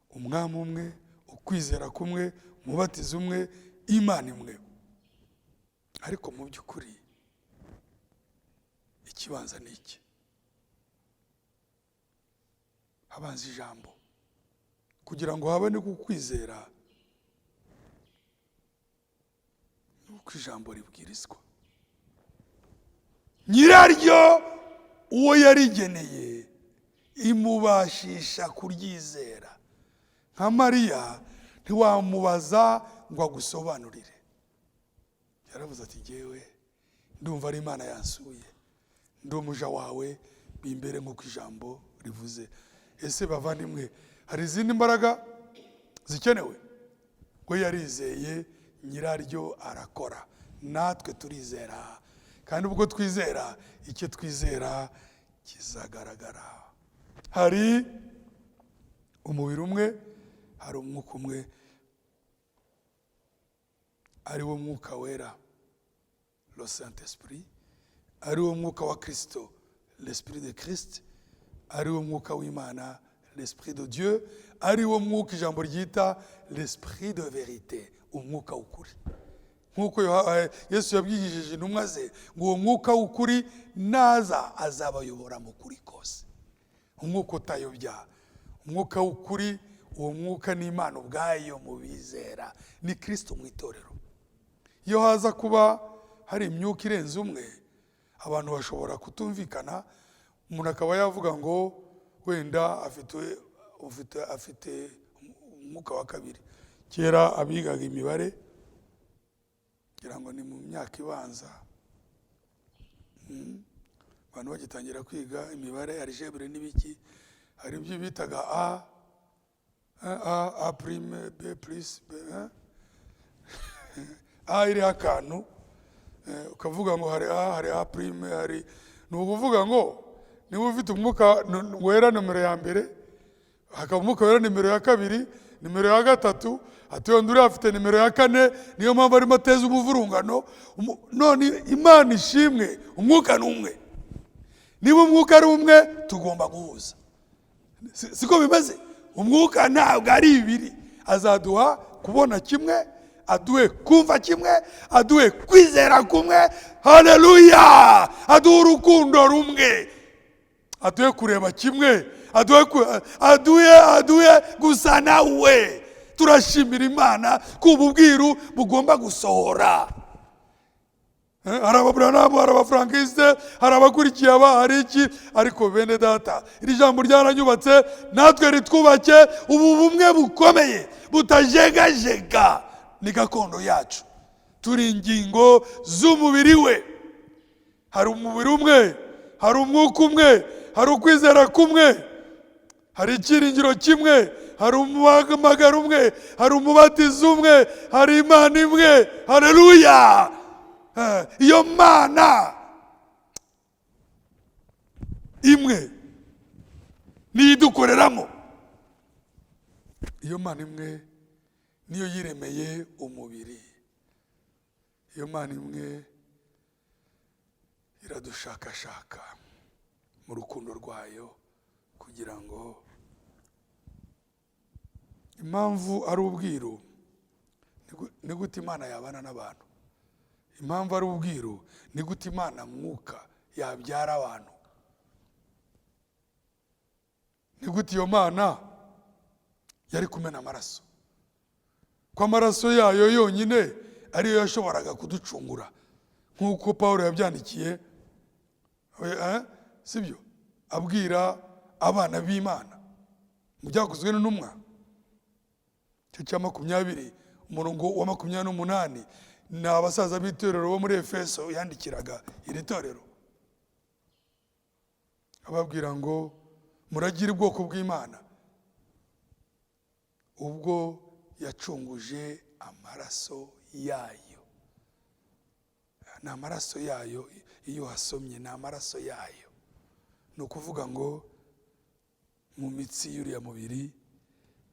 Speaker 1: umwami umwe, ukwizera kumwe, umubatizo umwe, Imana imwe. Ariko mu by'ukuri ikibanza ni iki? Habanza ijambo. Kugira ngo haboneke ukwizera, nuko ijambo ribwirizwa. Nyiraryo uwo yarigeneye imubashisha kuryizera. Nka Mariya ntiwamubaza ngo agusobanurire. Yaravuze ati, jyewe ndumva ari Imana yansuye, ndi umuja wawe, bimbere nk'uko ijambo rivuze. Ese bavandimwe, hari izindi mbaraga zikenewe? We yarizeye, nyiraryo arakora. Natwe turizera, kandi ubwo twizera, icyo twizera kizagaragara. Hari umubiri umwe, hari umwuka umwe, ari wo mwuka wera, le Saint-Esprit, ari wo mwuka wa Kristo, l'Esprit de Christ, ari wo mwuka w'Imana, l'Esprit de Dieu, ari wo mwuka ijambo ryita l'Esprit de vérité, umwuka w'ukuri. Nk'uko Yesu yabwigishije intumwa ze ngo uwo mwuka w'ukuri naza azabayobora mu kuri kose. Umwuka utayobya, umwuka w'ukuri, uwo mwuka ni Imana ubwayo mu bizera, ni Kristo mu itorero. Iyo haza kuba hari imyuka irenze umwe, abantu bashobora kutumvikana. Umuntu akaba yavuga ngo wenda afite umwuka wa kabiri. Kera abigaga imibare, kugira ngo ni mu myaka ibanza, abantu bagitangira kwiga imibare, algebra n'ibiki, hari ibyo bitaga A prime, B plus, B, A iri akantu, ukavuga ngo hari A, hari A prime, hari, ni ukuvuga ngo niba ufite umwuka wera numero ya mbere, hakaba umwuka wera numero ya kabiri, numero ya gatatu, ati undi afite numero ya 4, niyo mpamvu arimo ateza umuvurungano. None Imana ishimwe, umwuka ni umwe. Niba umwuka ari umwe, tugomba guhuza. Siko bimeze? Umwuka ntabwo ari ibiri. Azaduha kubona kimwe, aduhe kumva kimwe, aduhe kwizera kumwe. Haleluya! Aduhe urukundo rumwe, aduhe kureba kimwe, aduhe gusa nawe. Turashimira Imana ko ububwiru bugomba gusohora. Hari Ababranamu, hari Abafrankiste, hari abakurikiye hari iki, ariko bene data, iri jambo ryaranyubatse, natwe ritwubake ubu bumwe bukomeye butajegajega. Ni gakondo yacu, turi ingingo z'umubiri we. Hari umubiri umwe, hari umwuka umwe, hari ukwizera kumwe, hari ikiringiro kimwe, hari umuhamagaro umwe, hari umubatizo umwe, hari Imana imwe. Haleluya! Iyo Mana imwe niyo idukoreramo. Iyo Mana imwe niyo yiremeye umubiri. Iyo Mana imwe iradushakashaka mu rukundo rwayo kugira ngo impamvu ari ubwiru ni gute Imana yabana n'abantu. Impamvu ari ubwiru ni gute Imana mwuka yabyara abantu. Ni gute iyo Mana yari kumena amaraso, ko amaraso yayo yonyine ariyo yashoboraga kuducungura, nk'uko Pawulo yabyandikiye sibyo, abwira abana b'Imana mu Byakozwe n'Intumwa cyo cya 20 umurongo wa 28, ni abasaza b'itorero bo muri Efeso yandikiraga iri torero, ababwira ngo muragire ubwoko bw'Imana ubwo yacunguje amaraso yayo. Ni amaraso yayo, iyo hasomye ni amaraso yayo. Ni ukuvuga ngo mu mitsi y'uriya mubiri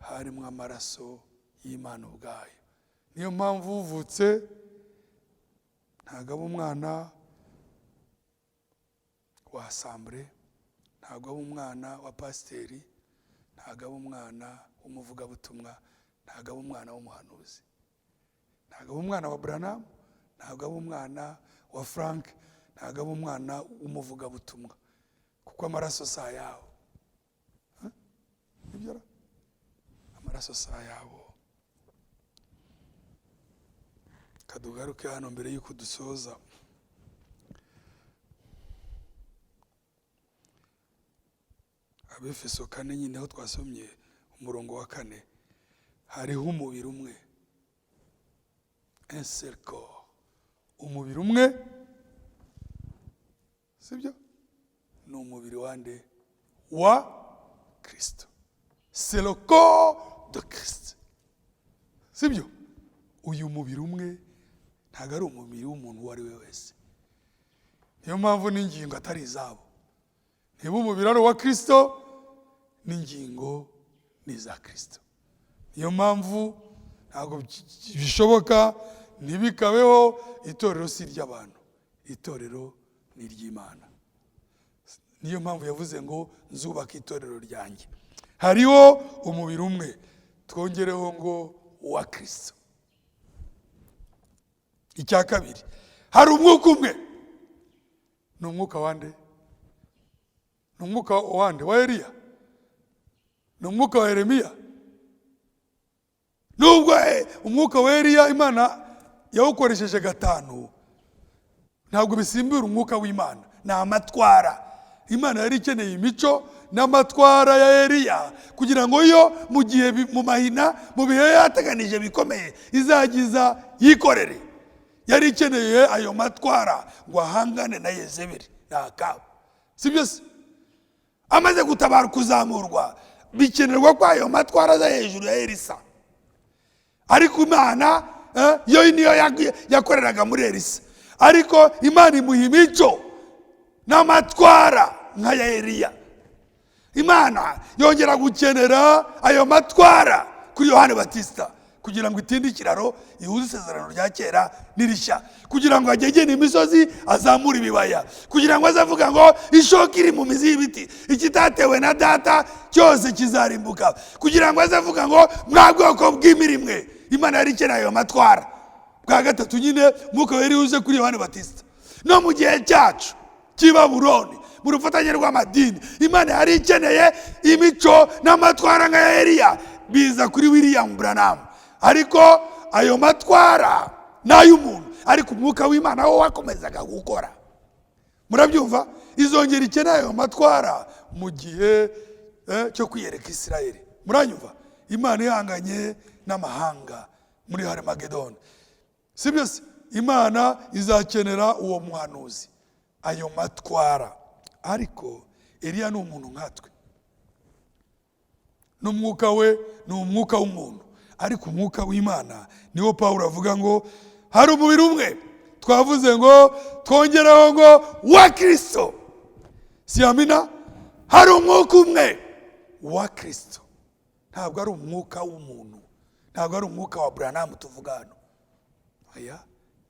Speaker 1: harimo amaraso y'Imana ubwayo. Niyo mpamvu uvutse ntabwo aba umwana wa assemblée, ntabwo aba umwana wa pasiteri, ntabwo aba umwana w'umuvugabutumwa, ntabwo aba umwana w'umuhanuzi, ntabwo aba umwana wa Branham, ntabwo aba umwana wa Frank, ntabwo aba umwana w'umuvugabutumwa, kuko amaraso si ayawo. Amaraso si ayawo. Kadugaruke hano mbere y'uko dusoza. Abefeso 4 nyine aho twasomye umurongo wa 4, hariho umubiri umwe, un seul corps, umubiri umwe, sibyo? Ni umubiri wande wa Kristo. C'est le corps de Christ, sibyo? Uyu mubiri umwe ntabwo ari umubiri w'umuntu uwo ari we wese. Niyo mpamvu n'ingingo atari izabo. Niba umubiri ari uwa Kristo, n'ingingo ni za Kristo. Niyo mpamvu ntabwo bishoboka ntibikabeho itorero si iry'abantu, itorero ni iry'Imana. Niyo mpamvu yavuze ngo nzubaka itorero ryanjye. Hariho umubiri umwe, twongereho ngo wa Kristo. Icya kabiri, hari umwuka umwe. Ni umwuka wande? Ni umwuka wande? Wa Eliya? Ni umwuka wa Yeremiya? Nubwo umwuka wa Eliya Imana yawukoresheje 5, ntabwo bisimbura umwuka w'Imana. Ni amatwara. Imana yari ikeneye imico n'amatwara ya Eliya kugira ngo yo mu gihe mu mahina mu bihe yateganije bikomeye izagiza yikorere. Yari ikeneye ayo matwara ngo ahangane na Yezebeli na Akabu, sibyo se? Amaze gutabara kuzamurwa, bikenerwa ko ayo matwara aza hejuru ya Elisa. Ariko Imana yo niyo yakoreraga muri Elisa, ariko Imana imuha imico n'amatwara nka ya Eliya. Imana yongera gukenera ayo matwara kuri Yohane Batista kugira ngo itinde ikiraro ihuze isezerano rya kera n'irishya, kugira ngo agegene imisozi azamure ibibaya, kugira ngo azavuga ngo ishoka iri mu mizi y'ibiti ikitatewe na data cyose kizarimbuka, kugira ngo azavuga ngo mwa bwoko bw'imirimwe. Imana yari ikeneye ayo matwara. Bwa gatatu nyine mwuka wari uze kuri Yohane Batista. No mu gihe cyacu cy'i Babuloni mu rufatanye rw'amadini, Imana yari ikeneye imico n'amatwara nka ya Eliya. Biza kuri William Branham, ariko ayo matwara n'ay'umuntu, ariko umwuka w'Imana wo wakomezaga gukora. Murabyumva? Izongera ikeneye ayo matwara mu gihe cyo kwiyereka Isirayeli. Muranyumva? Imana ihanganye n'amahanga muri Harimagedoni, sibyo se? Imana izakenera uwo muhanuzi, ayo matwara. Ariko Eliya ni umuntu nkatwe, n'umwuka we ni umwuka w'umuntu, ariko umwuka w'Imana niwo Pawulo avuga ngo hari umubiri umwe. Twavuze ngo twongeraho ngo wa Kristo. Si amina? Hari umwuka umwe wa Kristo. Ntabwo ari umwuka w'umuntu, ntabwo ari umwuka wa Branham tuvuga hano, aya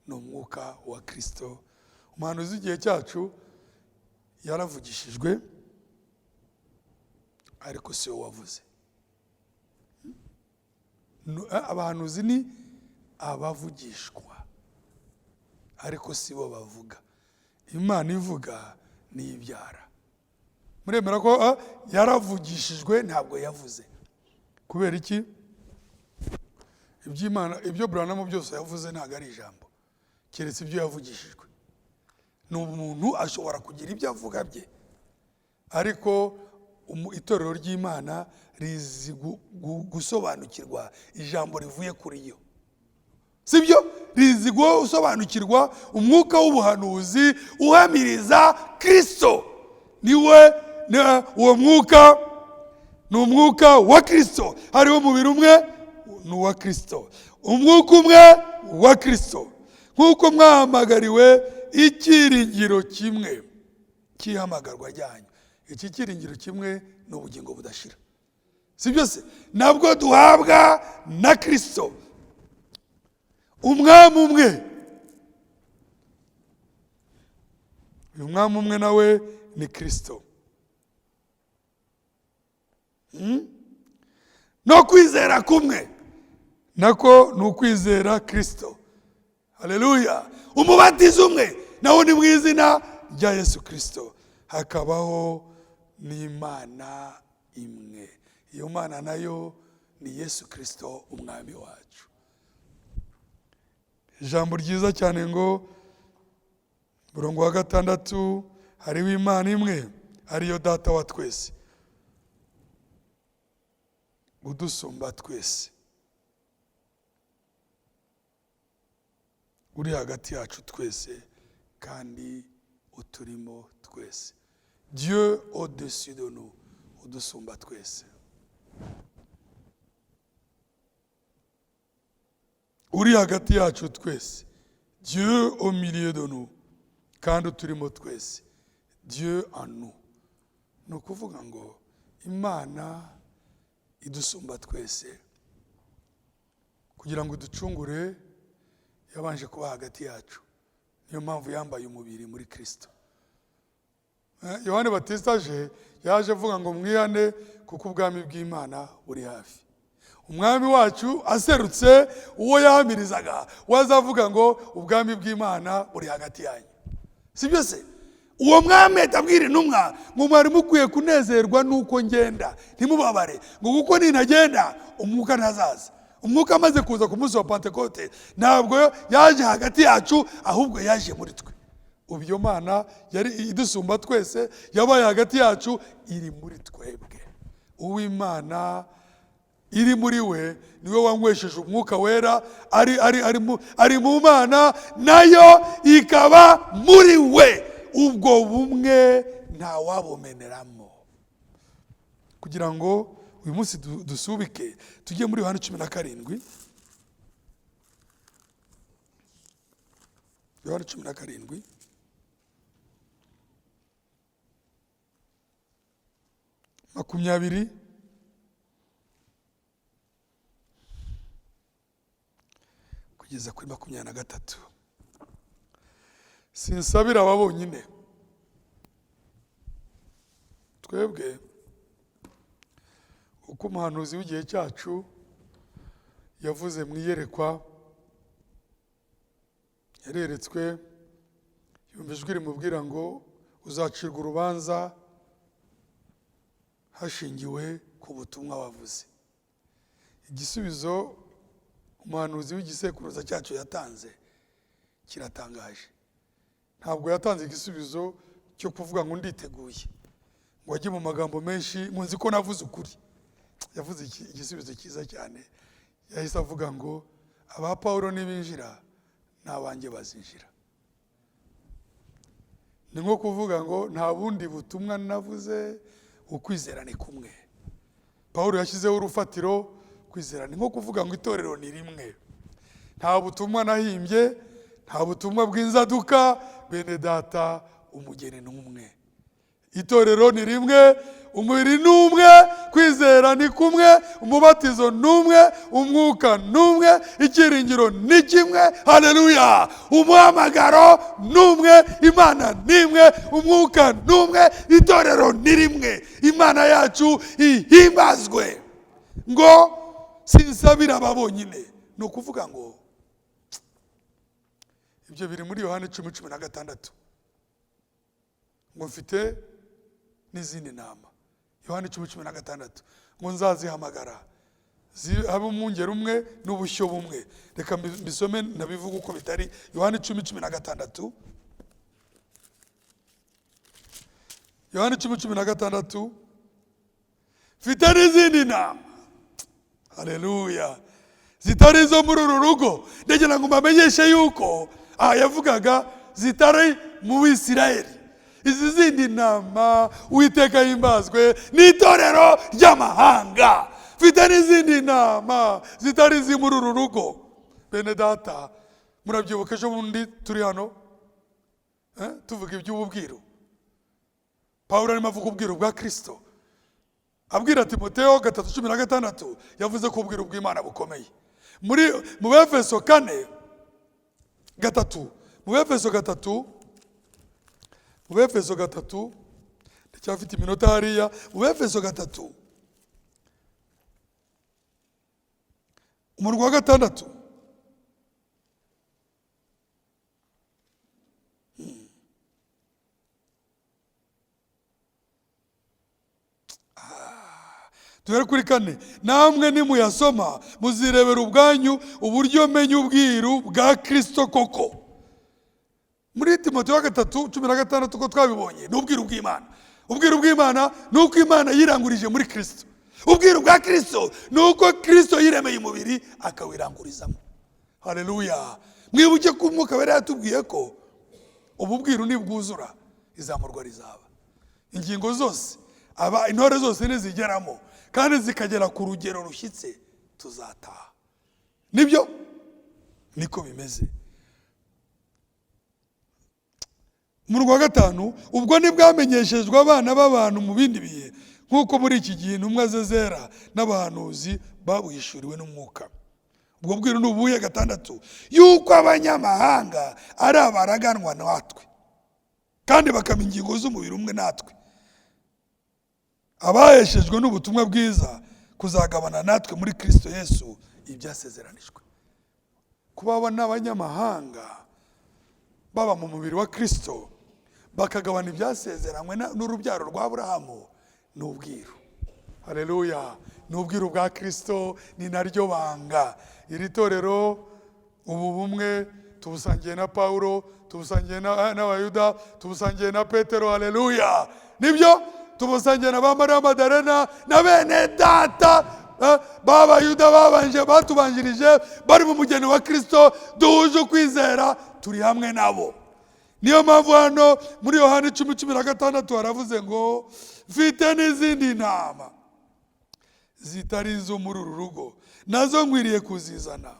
Speaker 1: ni umwuka wa Kristo. Umuhanuzi w'igihe cyacu yaravugishijwe, ariko si we wavuze. Abahanuzi ni abavugishwa, ariko si bo bavuga. Imana ivuga ni ibyara. Muremera ko yaravugishijwe, ntabwo yavuze. Kubera iki? Ibyo Branham byose yavuze ntabwo ari ijambo, keretse ibyo yavugishijwe. Ni umuntu ashobora kugira ibyo avuga bye, ariko itorero ry'Imana rizi gusobanukirwa ijambo rivuye kuri yo, sibyo? Rizi gusobanukirwa umwuka w'ubuhanuzi uhamiriza Kristo. Niwe uwo mwuka ni umwuka wa Kristo. Hariho umubiri umwe ni uwa Kristo, umwuka umwe wa Kristo. Nk'uko mwahamagariwe icyiringiro kimwe cy'ihamagarwa ryanyu. Iki cyiringiro kimwe ni ubugingo budashira, sibyo se? Nabwo duhabwa na Kristo, umwami umwe. Uyu mwami umwe nawe ni Kristo. No kwizera kumwe nako ni ukwizera Kristo. Haleluya. Umubatizo umwe nawo ni mu izina rya Yesu Kristo. Hakabaho n'Imana imwe. Iyo Mana nayo ni Yesu Kristo umwami wacu. Ijambo ryiza cyane ngo murongo wa 6, hariho Imana imwe, ariyo Data wa twese, udusumba twese, uri hagati yacu twese kandi uturimo twese. Dieu au-dessus de nous, udusumba twese. Uri hagati yacu twese, Dieu au milieu de nous, kandi uturimo twese, Dieu en nous. Ni ukuvuga ngo Imana idusumba twese, kugira ngo ducungure yabanje kuba hagati yacu. Niyo mpamvu yambaye umubiri muri Kristo. Yohane Batista yaje avuga ngo mwihane kuko ubwami bw'Imana buri hafi. Umwami wacu aserutse, uwo yahamirizaga wazavuga ngo ubwami bw'Imana buri hagati yanyu, sibyo se? Uwo mwami atabwira intumwa ngo mwari mukwiye kunezerwa nuko ngenda, ntimubabare ngo kuko ninagenda umwuka ntazaza. Umwuka amaze kuza ku munsi wa Pentekote ntabwo yaje hagati yacu, ahubwo yaje muri twe. Ubyo Mana yari idusumba twese, yabaye hagati yacu, iri muri twebwe. Uw'Imana iri muri we niwe wanywesheje umwuka wera, ari mu Mana nayo ikaba muri we. Ubwo bumwe nta wabumeneramo. Kugira ngo uyu munsi dusubike tujye muri Yohana 17. Yohana 17 20 kugeza kuri 23. Sinsabira aba bonyine, twebwe uko umuhanuzi w'igihe cyacu yavuze mu iyerekwa, yareretswe, yumva ijwi rimubwira ngo uzacirwa urubanza hashingiwe ku butumwa wavuze. Igisubizo umuhanuzi w'igisekuruza cyacu yatanze kiratangaje. Ntabwo yatanze igisubizo cyo kuvuga ngo nditeguye, ngo ajye mu magambo menshi ngo nzi ko navuze ukuri. Yavuze igisubizo cyiza cyane. Yahise avuga ngo aba Paulo nibinjira n'abanjye bazinjira. Ni nko kuvuga ngo nta bundi butumwa navuze, ukwizera ni kumwe. Paulo yashyizeho urufatiro, kwizera ni nko kuvuga ngo itorero ni rimwe. Nta butumwa nahimbye, nta butumwa bw'inzaduka, bene data umugeni n'umwe. itorero ni rimwe, umubiri ni umwe, kwizera ni kumwe, umubatizo ni umwe, umwuka ni umwe, icyiringiro ni kimwe. Haleluya! Umuhamagaro ni umwe, Imana ni imwe, umwuka ni umwe, itorero ni rimwe. Imana yacu ihimbazwe. Ngo sinsabira aba bonyine, ni ukuvuga ngo ibyo biri muri Yohana 10:16 ngo mfite n'izindi nama. Yohana 10:16 ngo nzazihamagara habe umwungeri umwe n'ubushyo bumwe. Reka mbisome nabivuga uko bitari. Yohana 10:16, Yohana 10:16, mfite n'izindi nama, haleluya, zitari zo muri uru rugo. Ndagira ngo mbamenyeshe yuko yavugaga zitari mu Bisirayeli. Izi zindi nama Uwiteka himbazwe ni itorero ry'amahanga. Mfite n'izindi nama zitari zi muri uru rugo. Bene data, murabyibuka ejo bundi turi hano tuvuga iby'ububwiro. Pawulo arimo avuga ubwiro bwa Kristo, abwira Timoteyo 3:16 yavuze ko ubwiro bw'Imana bukomeye. Mu Befeso 4:3, mu Befeso 3 ndacyafite iminota hariya. Mu Befeso 3 umurongo wa 6, duhere kuri 4. Namwe nimuyasoma muzirebera ubwanyu uburyo menya ubwiru bwa Kristo koko. Muri Timoteyo 3:16 ko twabibonye ni ubwiru bw'Imana. Ubwiru bw'Imana ni uko Imana yirangurije muri Kristo. Ubwiru bwa Kristo ni uko Kristo yiremeye umubiri akawirangurizamo. Haleluya! Mwibuke ko Umwuka Wera yatubwiye ko ubu bwiru nibwuzura izamurwa rizaba. Ingingo zose intore zose nizigeramo kandi zikagera ku rugero rushyitse tuzataha. Nibyo niko bimeze. Mu rwa 5, ubwo nibwamenyeshejwe abana b'abantu mu bindi bihe, nk'uko muri iki gihe intumwa ze zera n'abahanuzi babuhishuriwe n'Umwuka. Ubwo bwiru ni ubuhe? 6, yuko abanyamahanga ari abaraganwa natwe kandi bakama ingingo z'umubiri umwe natwe, abaheshejwe n'ubutumwa bwiza kuzagabana natwe muri Kristo Yesu ibyasezeranijwe. Kuba abana abanyamahanga baba mu mubiri wa Kristo bakagabana ibyasezeranywe n'urubyaro rwa Aburahamu ni ubwiru. Haleluya! Ni ubwiru bwa Kristo, ni naryo banga. Iri torero ubu bumwe tubusangiye na Pawulo, tubusangiye n'Abayuda, tubusangiye na Petero. Haleluya! Nibyo tubusangiye na ba Mariya Madarena na bene data b'Abayuda batubanjirije bari mu mugeni wa Kristo, duhuje ukwizera, turi hamwe nabo. Niyo mpamvu hano muri Yohana 10:16 haravuze ngo mfite n'izindi nama zitari zo muri uru rugo, nazo nkwiriye kuzizana.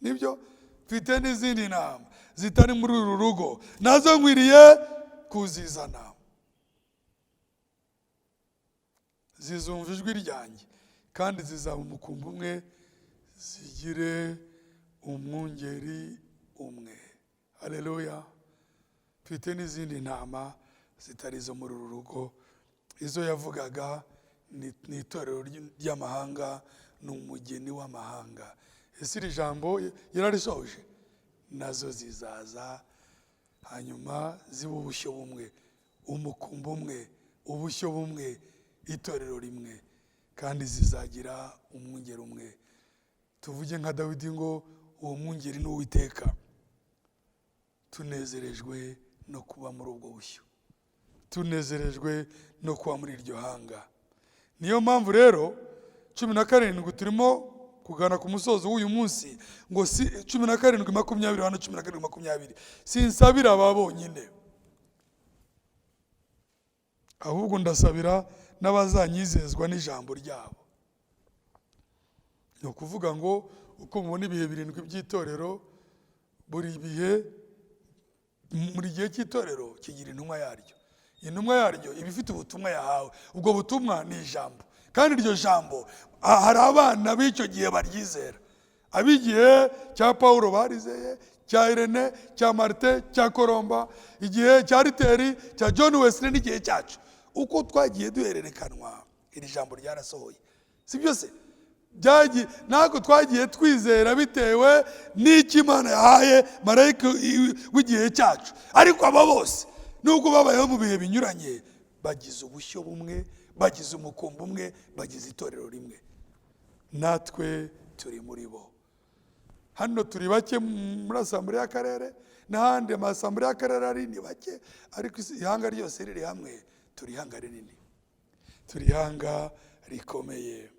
Speaker 1: Nibyo, mfite n'izindi nama zitari muri uru rugo, nazo nkwiriye kuzizana. Zizumva ijwi ryanjye kandi zizaba umukumbi umwe, zigire umwungeri umwe. Haleluya! Mfite n'izindi ntama zitari zo muri uru rugo. Izo yavugaga ni itorero ry'amahanga, ni umugeni w'amahanga. Ese iri jambo yararisoje? Nazo zizaza hanyuma ziba ubushyo bumwe, umukumbi umwe, ubushyo bumwe, itorero rimwe, kandi zizagira umwungeri umwe. Tuvuge nka Dawidi ngo uwo mwungeri ni Uwiteka. Tunezerejwe no kuba muri ubwo bushyo, tunezerejwe no kuba muri iryo hanga. Niyo mpamvu rero 17 turimo kugana ku musozo w'uyu munsi ngo 17:20 hano 17:20 sinsabira aba bonyine, ahubwo ndasabira n'abazanyizezwa n'ijambo ryabo. Ni ukuvuga ngo uko mubona ibihe 7 by'itorero, buri bihe muri gihe cy'itorero kigira intumwa yaryo, intumwa yaryo iba ifite ubutumwa yahawe. Ubwo butumwa ni ijambo, kandi iryo jambo hari abana b'icyo gihe baryizera. Ab'igihe cya Pawulo barizeye, cya Irene, cya Martin, cya Colomba, igihe cya Riteri, cya John Wesley, n'igihe cyacu. Uko twagiye duhererekanwa, iri jambo ryarasohoye. Si byose ntabwo twagiye twizera bitewe n'icyo Imana yahaye marayika w'igihe cyacu. Ariko aba bose nubwo babayeho mu bihe binyuranye, bagize ubushyo bumwe, bagize umukumbi umwe, bagize itorero rimwe. Natwe turi muri bo. Hano turi bake muri asambure y'akarere, n'ahandi amasambure y'akarere ari ni bake, ariko ihanga ryose riri hamwe, turi ihanga rinini, turi ihanga rikomeye.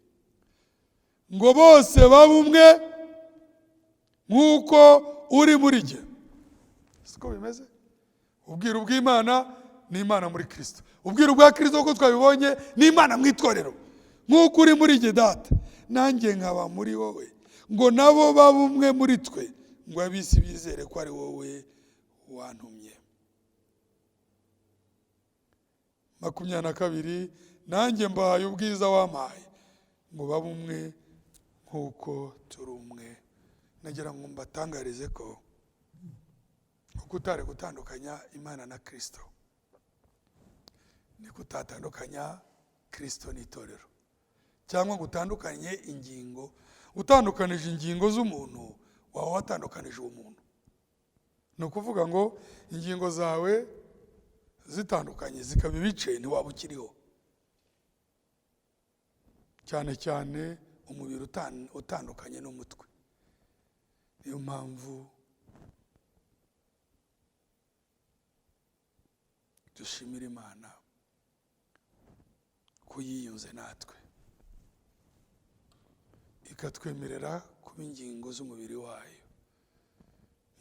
Speaker 1: Ngo bose babe umwe nk'uko uri muri jye. Siko bimeze? Ubwiru bw'Imana ni Imana muri Kristo. Ubwiru bwa Kristo uko twabibonye ni Imana mu itorero. Nk'uko uri muri jye Data, nanjye nkaba muri wowe, ngo nabo babe umwe muri twe, ngo ab'isi bizere ko ari wowe wantumye. 22, nanjye mbahaye ubwiza wampaye, ngo babe umwe nk'uko turi umwe. Nagira ngo mbatangarize ko utari gutandukanya Imana na Kristo, ni kutatandukanya Kristo n'itorero, cyangwa gutandukanye ingingo. Utandukanije ingingo z'umuntu, waba watandukanije uwo muntu. Ni ukuvuga ngo ingingo zawe zitandukanye zikaba ibice, ntiwaba ukiriho. Cyane cyane umubiri utandukanye n'umutwe. Niyo mpamvu dushimira Imana ko yiyunze natwe, ikatwemerera kuba ingingo z'umubiri wayo.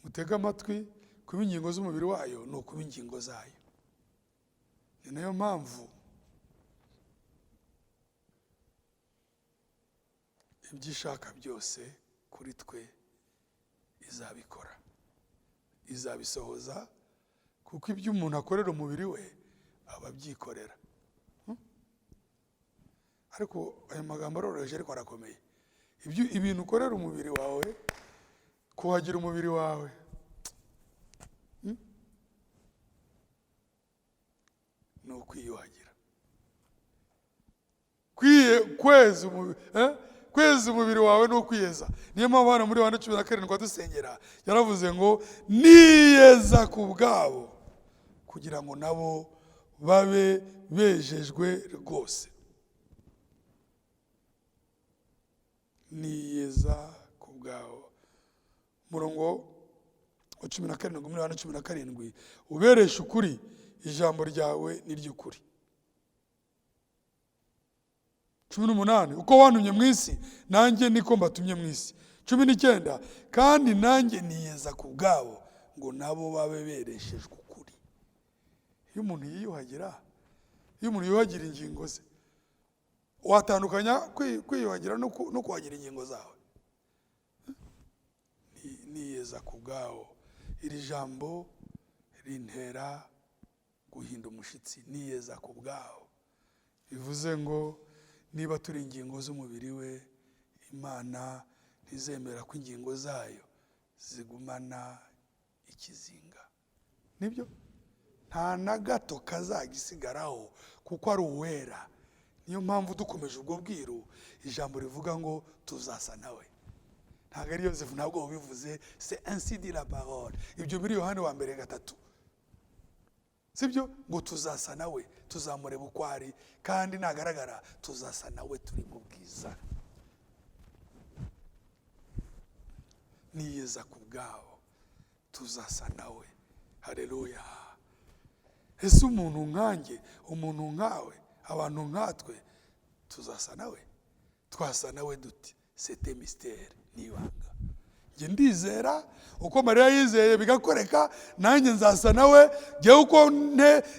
Speaker 1: Mutega amatwi, kuba ingingo z'umubiri wayo ni ukuba ingingo zayo. Ni nayo mpamvu ibyo ishaka byose kuri twe izabikora, izabisohoza, kuko ibyo umuntu akorera umubiri we aba abyikorera. Ariko ayo magambo aroroheje ariko arakomeye. Ibintu ukorera umubiri wawe, kuhagira umubiri wawe, ni ukwiyuhagira. Kweza umubiri wawe ni ukwiyeza. Niyo mpamvu hano muri Yohana 17 dusengera yaravuze ngo niyeza ku bwabo, kugira ngo nabo babe bejejwe rwose. Niyeza ku bwabo. Murongo wa 17 muri Yohana 17, ubereshe ukuri, ijambo ryawe ni ry'ukuri. 18, uko wantumye mu isi, nanjye niko mbatumye mu isi. 19, kandi nanjye niyeza ku bwabo, ngo nabo babe bereshejwe ukuri. Iyo umuntu yiyuhagira, iyo umuntu yuhagira ingingo ze, watandukanya kwiyuhagira no kuhagira ingingo zawe. Niyeza ku bwabo. Iri jambo rintera guhinda umushitsi. Niyeza ku bwabo bivuze ngo niba turi ingingo z'umubiri we, Imana ntizemera ko ingingo zayo zigumana ikizinga. Nibyo? Nta na gato kazagisigaraho, kuko ari uwera. Niyo mpamvu dukomeje ubwo bwiru, ijambo rivuga ngo tuzasa nawe. Ntabwo ari Yosefu, ntabwo ubivuze, c'est ainsi dit la parole. Ibyo biri Yohana 1:3. Sibyo? Ngo tuzasa nawe, tuzamureba uko ari, kandi nagaragara tuzasa nawe turi mu bwiza. Niyeza ku bwabo, tuzasa nawe. Haleluya. Ese umuntu nkanjye, umuntu nkawe, abantu nkatwe, tuzasa nawe? Twasa nawe duti? C'était mystère, nibanga. Nge ndizera uko Mariya yizeye bigakoreka, nanjye nzasa nawe. Nge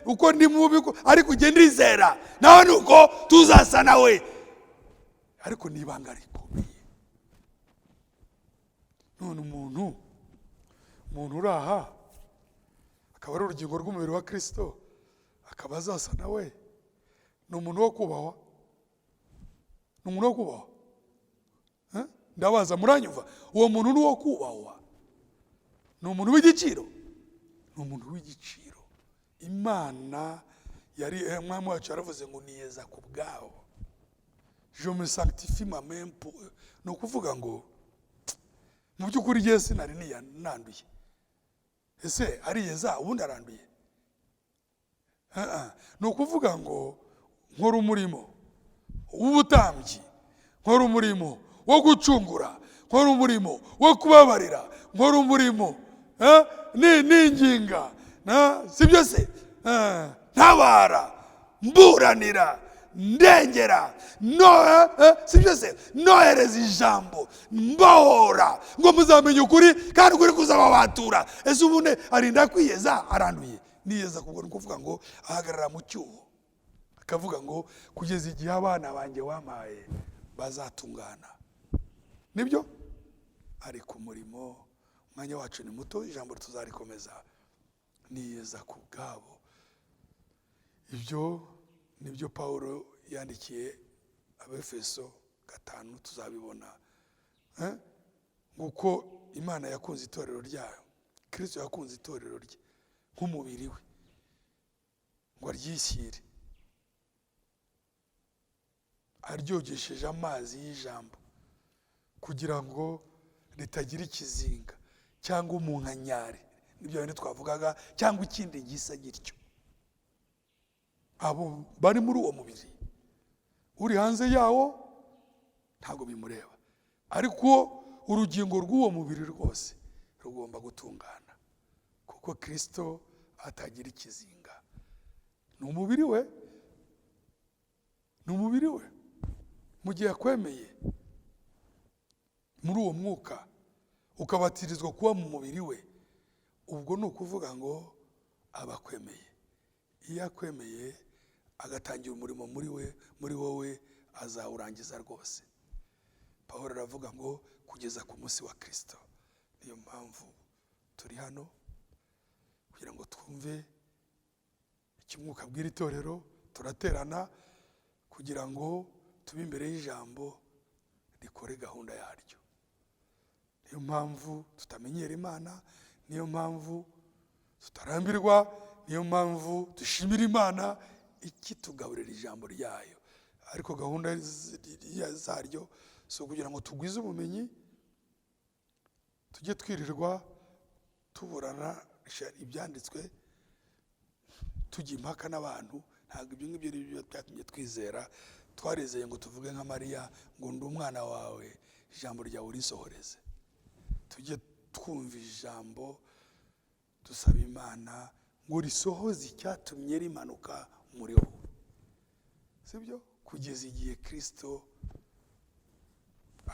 Speaker 1: uko ndi mubi, ariko nge ndizera nawe nuko tuzasa nawe. Ariko nibanga rikomeye. None umuntu uraha, akaba ari urugingo rw'umubiri wa Kristo, akaba azasa nawe, ni umuntu wo kubahwa, ni umuntu wo kubahwa. Ndabaza muranyumva, uwo muntu ni uwo kubahwa, ni umuntu w'igiciro, ni umuntu w'igiciro. Imana yari umwami wacu yaravuze ngo niyeza ku bwabo, je me sanctifie moi-même pour eux. Ni ukuvuga ngo mu by'ukuri igihe sinari nanduye, ese ariyeza ubundi aranduye? Ni ukuvuga ngo nkora umurimo w'ubutambyi, nkora umurimo wo gucungura, nkora umurimo wo kubabarira, nkora umurimo n'inginga, sibyo se? Ntabara, mburanira, ndengera, sibyo se? Nohereza ijambo, mbohora, ngo muzamenye ukuri kandi ukuri kuzababatura. Ese ubundi arinda kwiyeza aranduye? Niyeza kubwo ni kuvuga ngo ahagarara mu cyuho, akavuga ngo kugeza igihe abana banjye wampaye bazatungana. Nibyo? Ari ku murimo, umwanya wacu ni muto, ijambo tuzarikomeza. Niyeza ku bwabo. Ibyo nibyo Pawulo yandikiye Abefeso 5, tuzabibona. Nguko Imana yakunze itorero ryayo, Kristo yakunze itorero rye nk'umubiri we, ngo aryishyire aryogesheje amazi y'ijambo, kugira ngo ritagira ikizinga cyangwa umunkanyari, nibyo bindi twavugaga, cyangwa ikindi gisa gityo. Abo bari muri uwo mubiri, uri hanze yawo ntago bimureba, ariko urugingo rw'uwo mubiri rwose rugomba gutungana, kuko Kristo atagira ikizinga. Ni umubiri we, ni umubiri we. Mu gihe akwemeye muri uwo mwuka, ukabatirizwa kuba mu mubiri we, ubwo ni ukuvuga ngo abakwemeye. Iyo akwemeye agatangira umurimo muri wowe, azawurangiza rwose. Pawulo aravuga ngo kugeza ku munsi wa Kristo. Niyo mpamvu turi hano, kugira ngo twumve ikimwuka abwira itorero. Turaterana kugira ngo tube imbere y'ijambo rikore gahunda yaryo. Niyo mpamvu tutamenyera Imana, niyo mpamvu tutarambirwa, niyo mpamvu dushimira Imana ikitugaburira ijambo ryayo. Ariko gahunda zaryo so kugira ngo tugwize ubumenyi, tujye twirirwa tuburana ibyanditswe, tujya impaka n'abantu. Ntabwo ibyo ngibyo ari byo byatumye twizera. Twarizeye ngo tuvuge nka Mariya ngo ndi umwana wawe, ijambo ryawe urisohoreze. Tujye twumva ijambo, dusaba Imana ngo risohoze icyatumye rimanuka muri wowe, sibyo? Kugeza igihe Kristo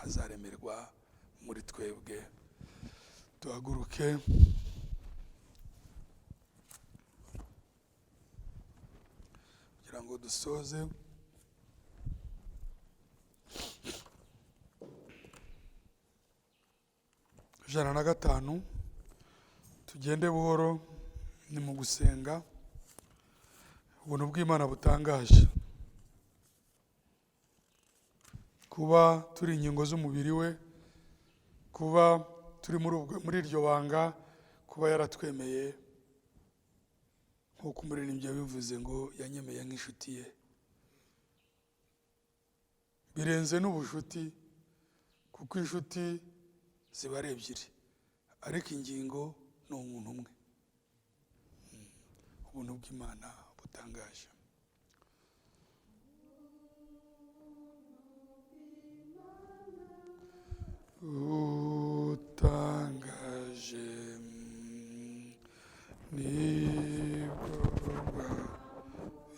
Speaker 1: azaremerwa muri twebwe. Duhaguruke kugira ngo dusoze. Ijana na gatanu, tugende buhoro, ni mu gusenga. Ubuntu bw'Imana butangaje, kuba turi ingingo z'umubiri we, kuba turi muri iryo banga, kuba yaratwemeye nk'uko umuririmbyi yabivuze ngo yanyemeye nk'inshuti ye. Birenze n'ubushuti, kuko inshuti ziba ari ebyiri, ariko ingingo ni umuntu umwe. Ubuntu bw'Imana butangaje. Utangaje nibwo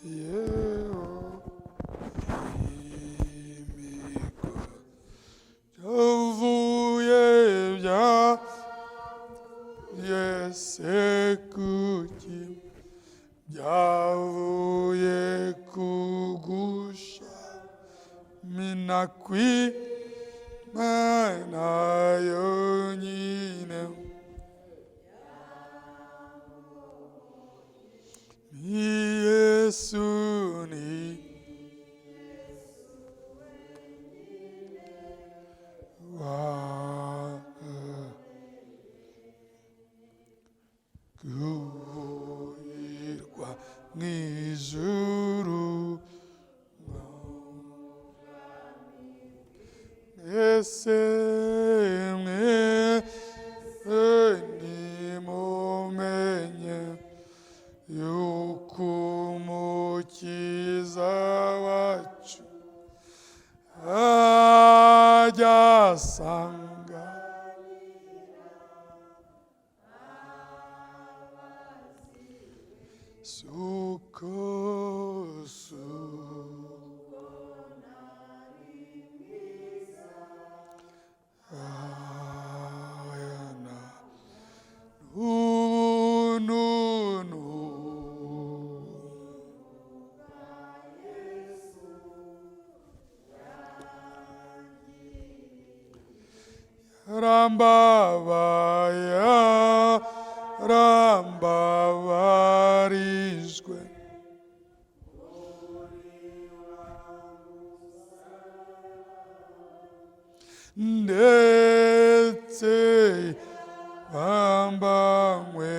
Speaker 1: yeho imigo yavuye bya yesekuki byavuye kugusha minakwi mana yonyine miye Yesu ni guhirwa mu ijuru. Ese mwese nimumenye yuko umukiza wacu ajya asanga suko ayana nununu rambabarijwe ndetse bambanywe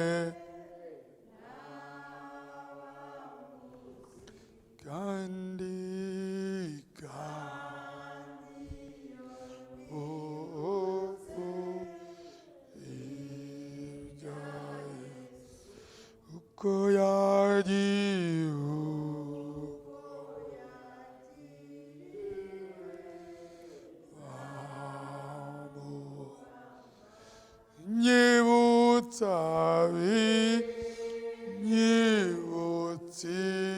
Speaker 1: kandi uko yagiye nyibutsa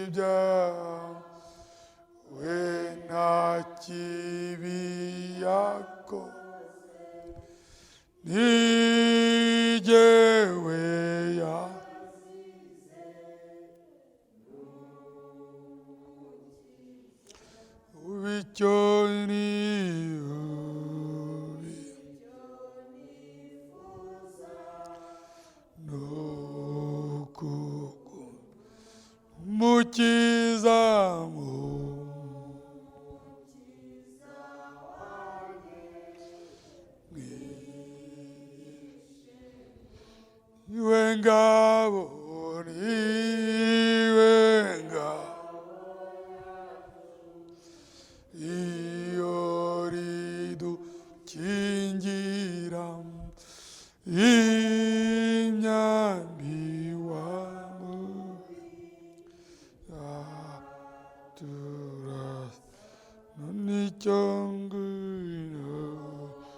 Speaker 1: ibyawe nta kibi yakoze nijyewe bityo mukiza iwe ngabo iwe ngabo iyo ridukingira imyambi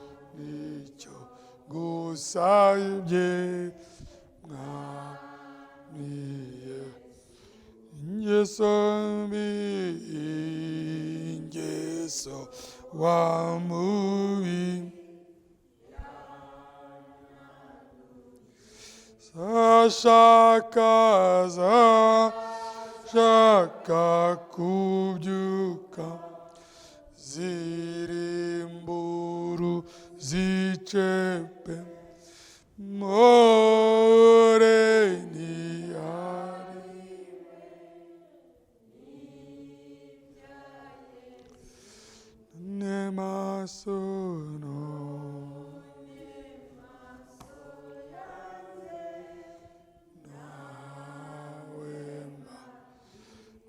Speaker 1: nicyo ngusabye mwami ingeso mbi ingeso wa mubi shaka kubyuka zirimburu zicepe moreni nemasono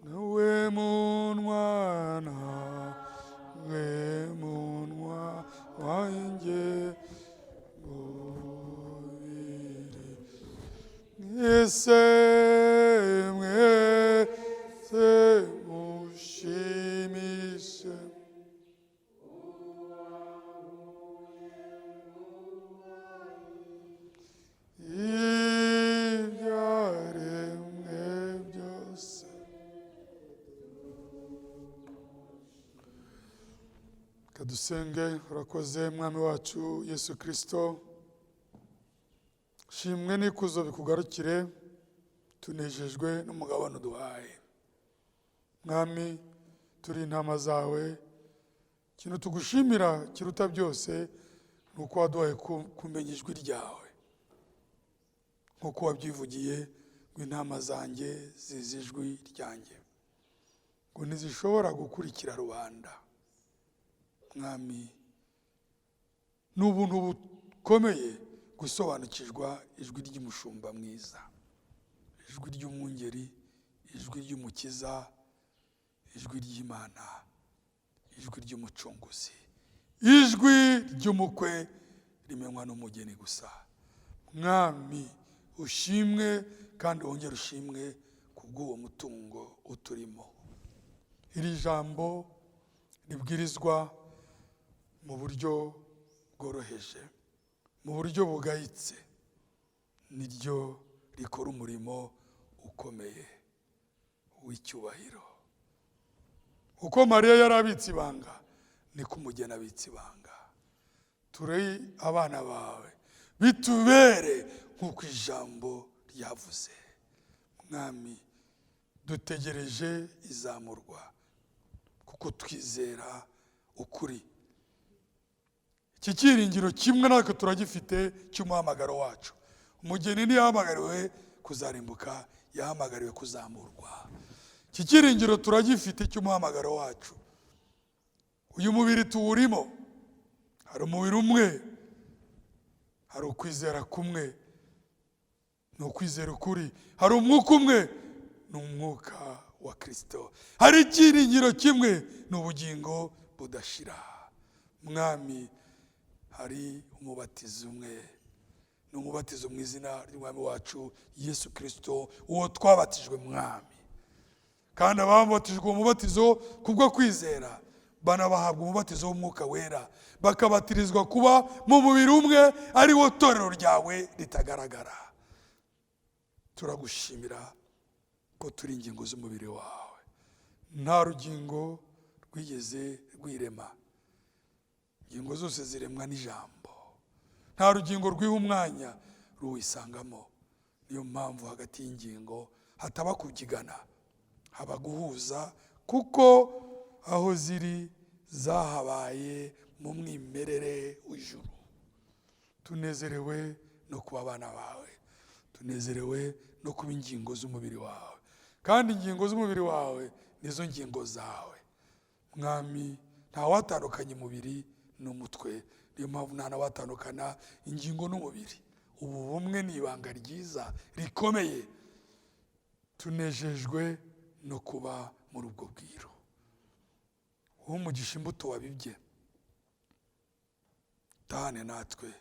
Speaker 1: nawe munwa wanjye mubiri mwese mushimishe ibyaremwe byose. Kadusenge. Urakoze mwami wacu Yesu Kristo, shimwe n'ikuzo bikugarukire, tunejejwe n'umugabane duhaye. Mwami, turi intama zawe, ikintu tugushimira kiruta byose nuko waduhaye kumenya ijwi ryawe, nkuko wabyivugiye ngo intama zanjye zizi ijwi ryanjye, ngo ntizishobora gukurikira rubanda. Mwami, ni ubuntu bukomeye gusobanukirwa ijwi ry'umushumba mwiza, ijwi ry'umwungeri, ijwi ry'umukiza, ijwi ry'Imana, ijwi ry'umucunguzi, ijwi ry'umukwe rimenywa n'umugeni gusa. Mwami, ushimwe kandi wongere ushimwe kubw'uwo mutungo uturimo. Iri jambo ribwirizwa mu buryo bworoheje, mu buryo bugayitse, niryo rikora umurimo ukomeye w'icyubahiro. Uko Mariya yari abitse ibanga, niko umugeni abitse ibanga. Turi abana bawe, bitubere nk'uko ijambo ryavuze. Mwami, dutegereje izamurwa kuko twizera ukuri. Iki cyiringiro kimwe natwe turagifite cy'umuhamagaro wacu. Umugeni ntiyahamagariwe kuzarimbuka, yahamagariwe kuzamurwa. Iki cyiringiro turagifite cy'umuhamagaro wacu. Uyu mubiri tuwurimo, hari umubiri umwe, hari ukwizera kumwe, ni ukwizera ukuri. Hari umwuka umwe, ni umwuka wa Kristo. Hari icyiringiro kimwe, ni ubugingo budashira. Mwami, hari umubatizo umwe, ni umubatizo mu izina ry'Umwami wacu Yesu Kristo, uwo twabatijwe Mwami. Kandi ababatijwe uwo mubatizo kubwo kwizera, banabahabwa umubatizo w'umwuka wera, bakabatirizwa kuba mu mubiri umwe, ari wo torero ryawe ritagaragara. Turagushimira ko turi ingingo z'umubiri wawe. Nta rugingo rwigeze rwirema, ingingo zose ziremwa n'ijambo. Nta rugingo rwiha umwanya ruwisangamo. Niyo mpamvu hagati y'ingingo hataba kubyigana, haba guhuza, kuko aho ziri zahabaye mu mwimerere w'ijuru. Tunezerewe no kuba abana bawe, tunezerewe no kuba ingingo z'umubiri wawe, kandi ingingo z'umubiri wawe nizo ngingo zawe. Mwami, nta watandukanye umubiri n'umutwe, niyo mpamvu nta watandukana ingingo n'umubiri. Ubu bumwe ni ibanga ryiza rikomeye. Tunejejwe no kuba muri ubwo bwiro. Umugisha imbuto wabibye, tahane natwe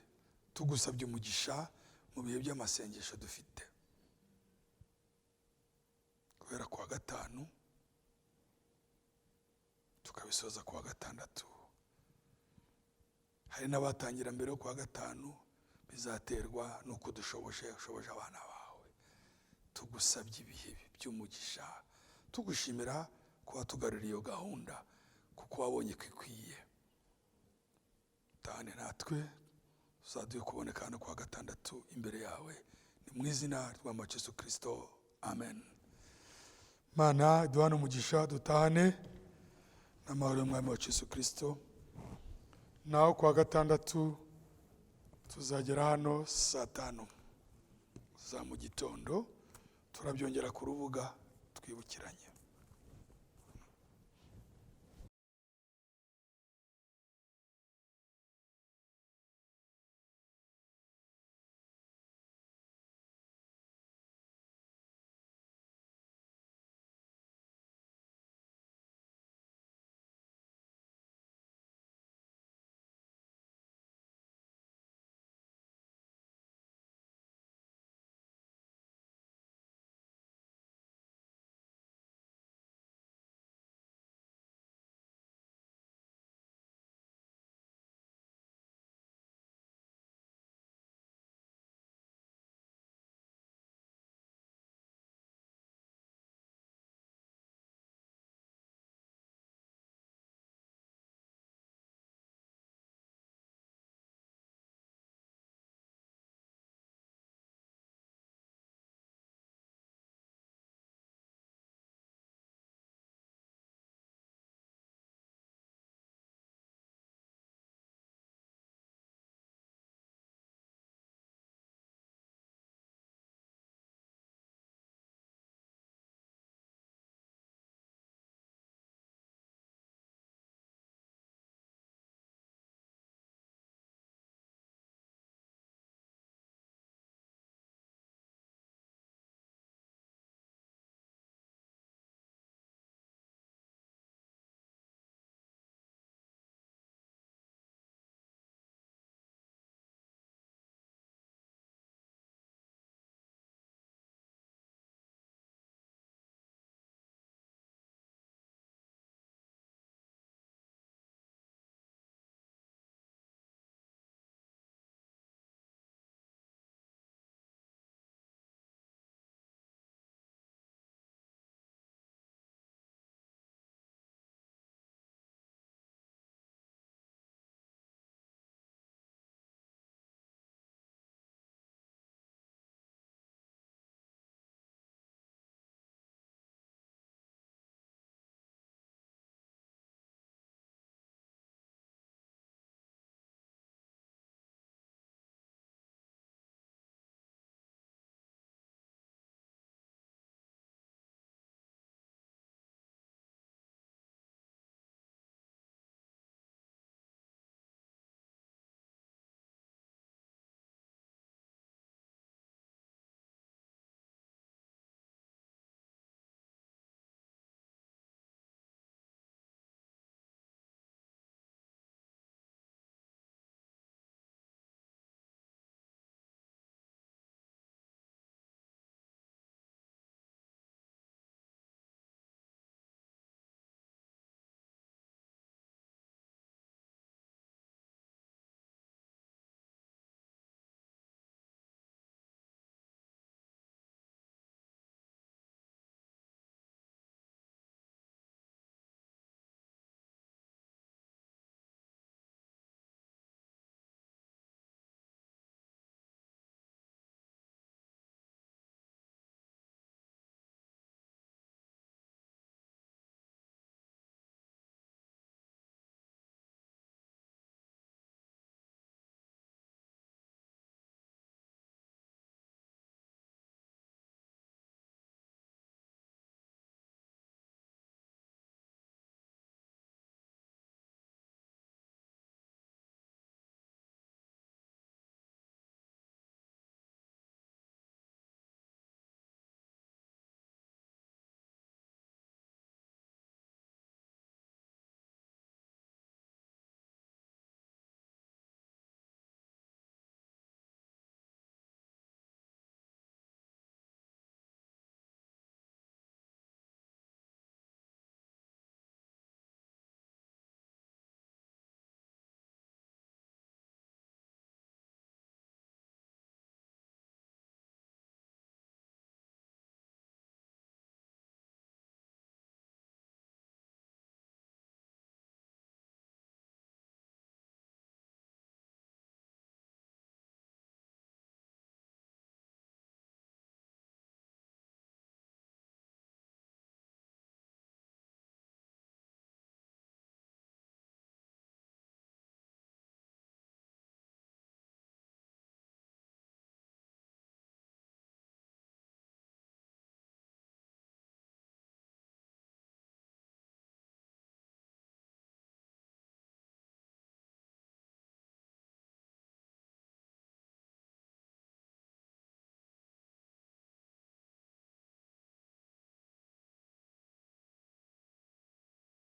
Speaker 1: tugusabye umugisha mu bihe by'amasengesho dufite, kubera kuwa gatanu tukabisoza kuwa gatandatu. Hari n'abatangira mbere yo kuwa gatanu, bizaterwa nuko ushoboje abana bawe. Tugusabye ibihe by'umugisha, tugushimira kuba tugaruriye iyo gahunda, kuko wabonye ko ikwiye. Tahane natwe tuzaduye kuboneka hano kuwa gatandatu imbere yawe, ni mu izina ry'Umwami Yesu Kristo, amen. Mana, duhane umugisha, dutahane n'amahoro y'Umwami wacu Yesu Kristo. Naho kuwa gatandatu tuzagera hano saa 5 za mu gitondo, turabyongera ku rubuga twibukiranye.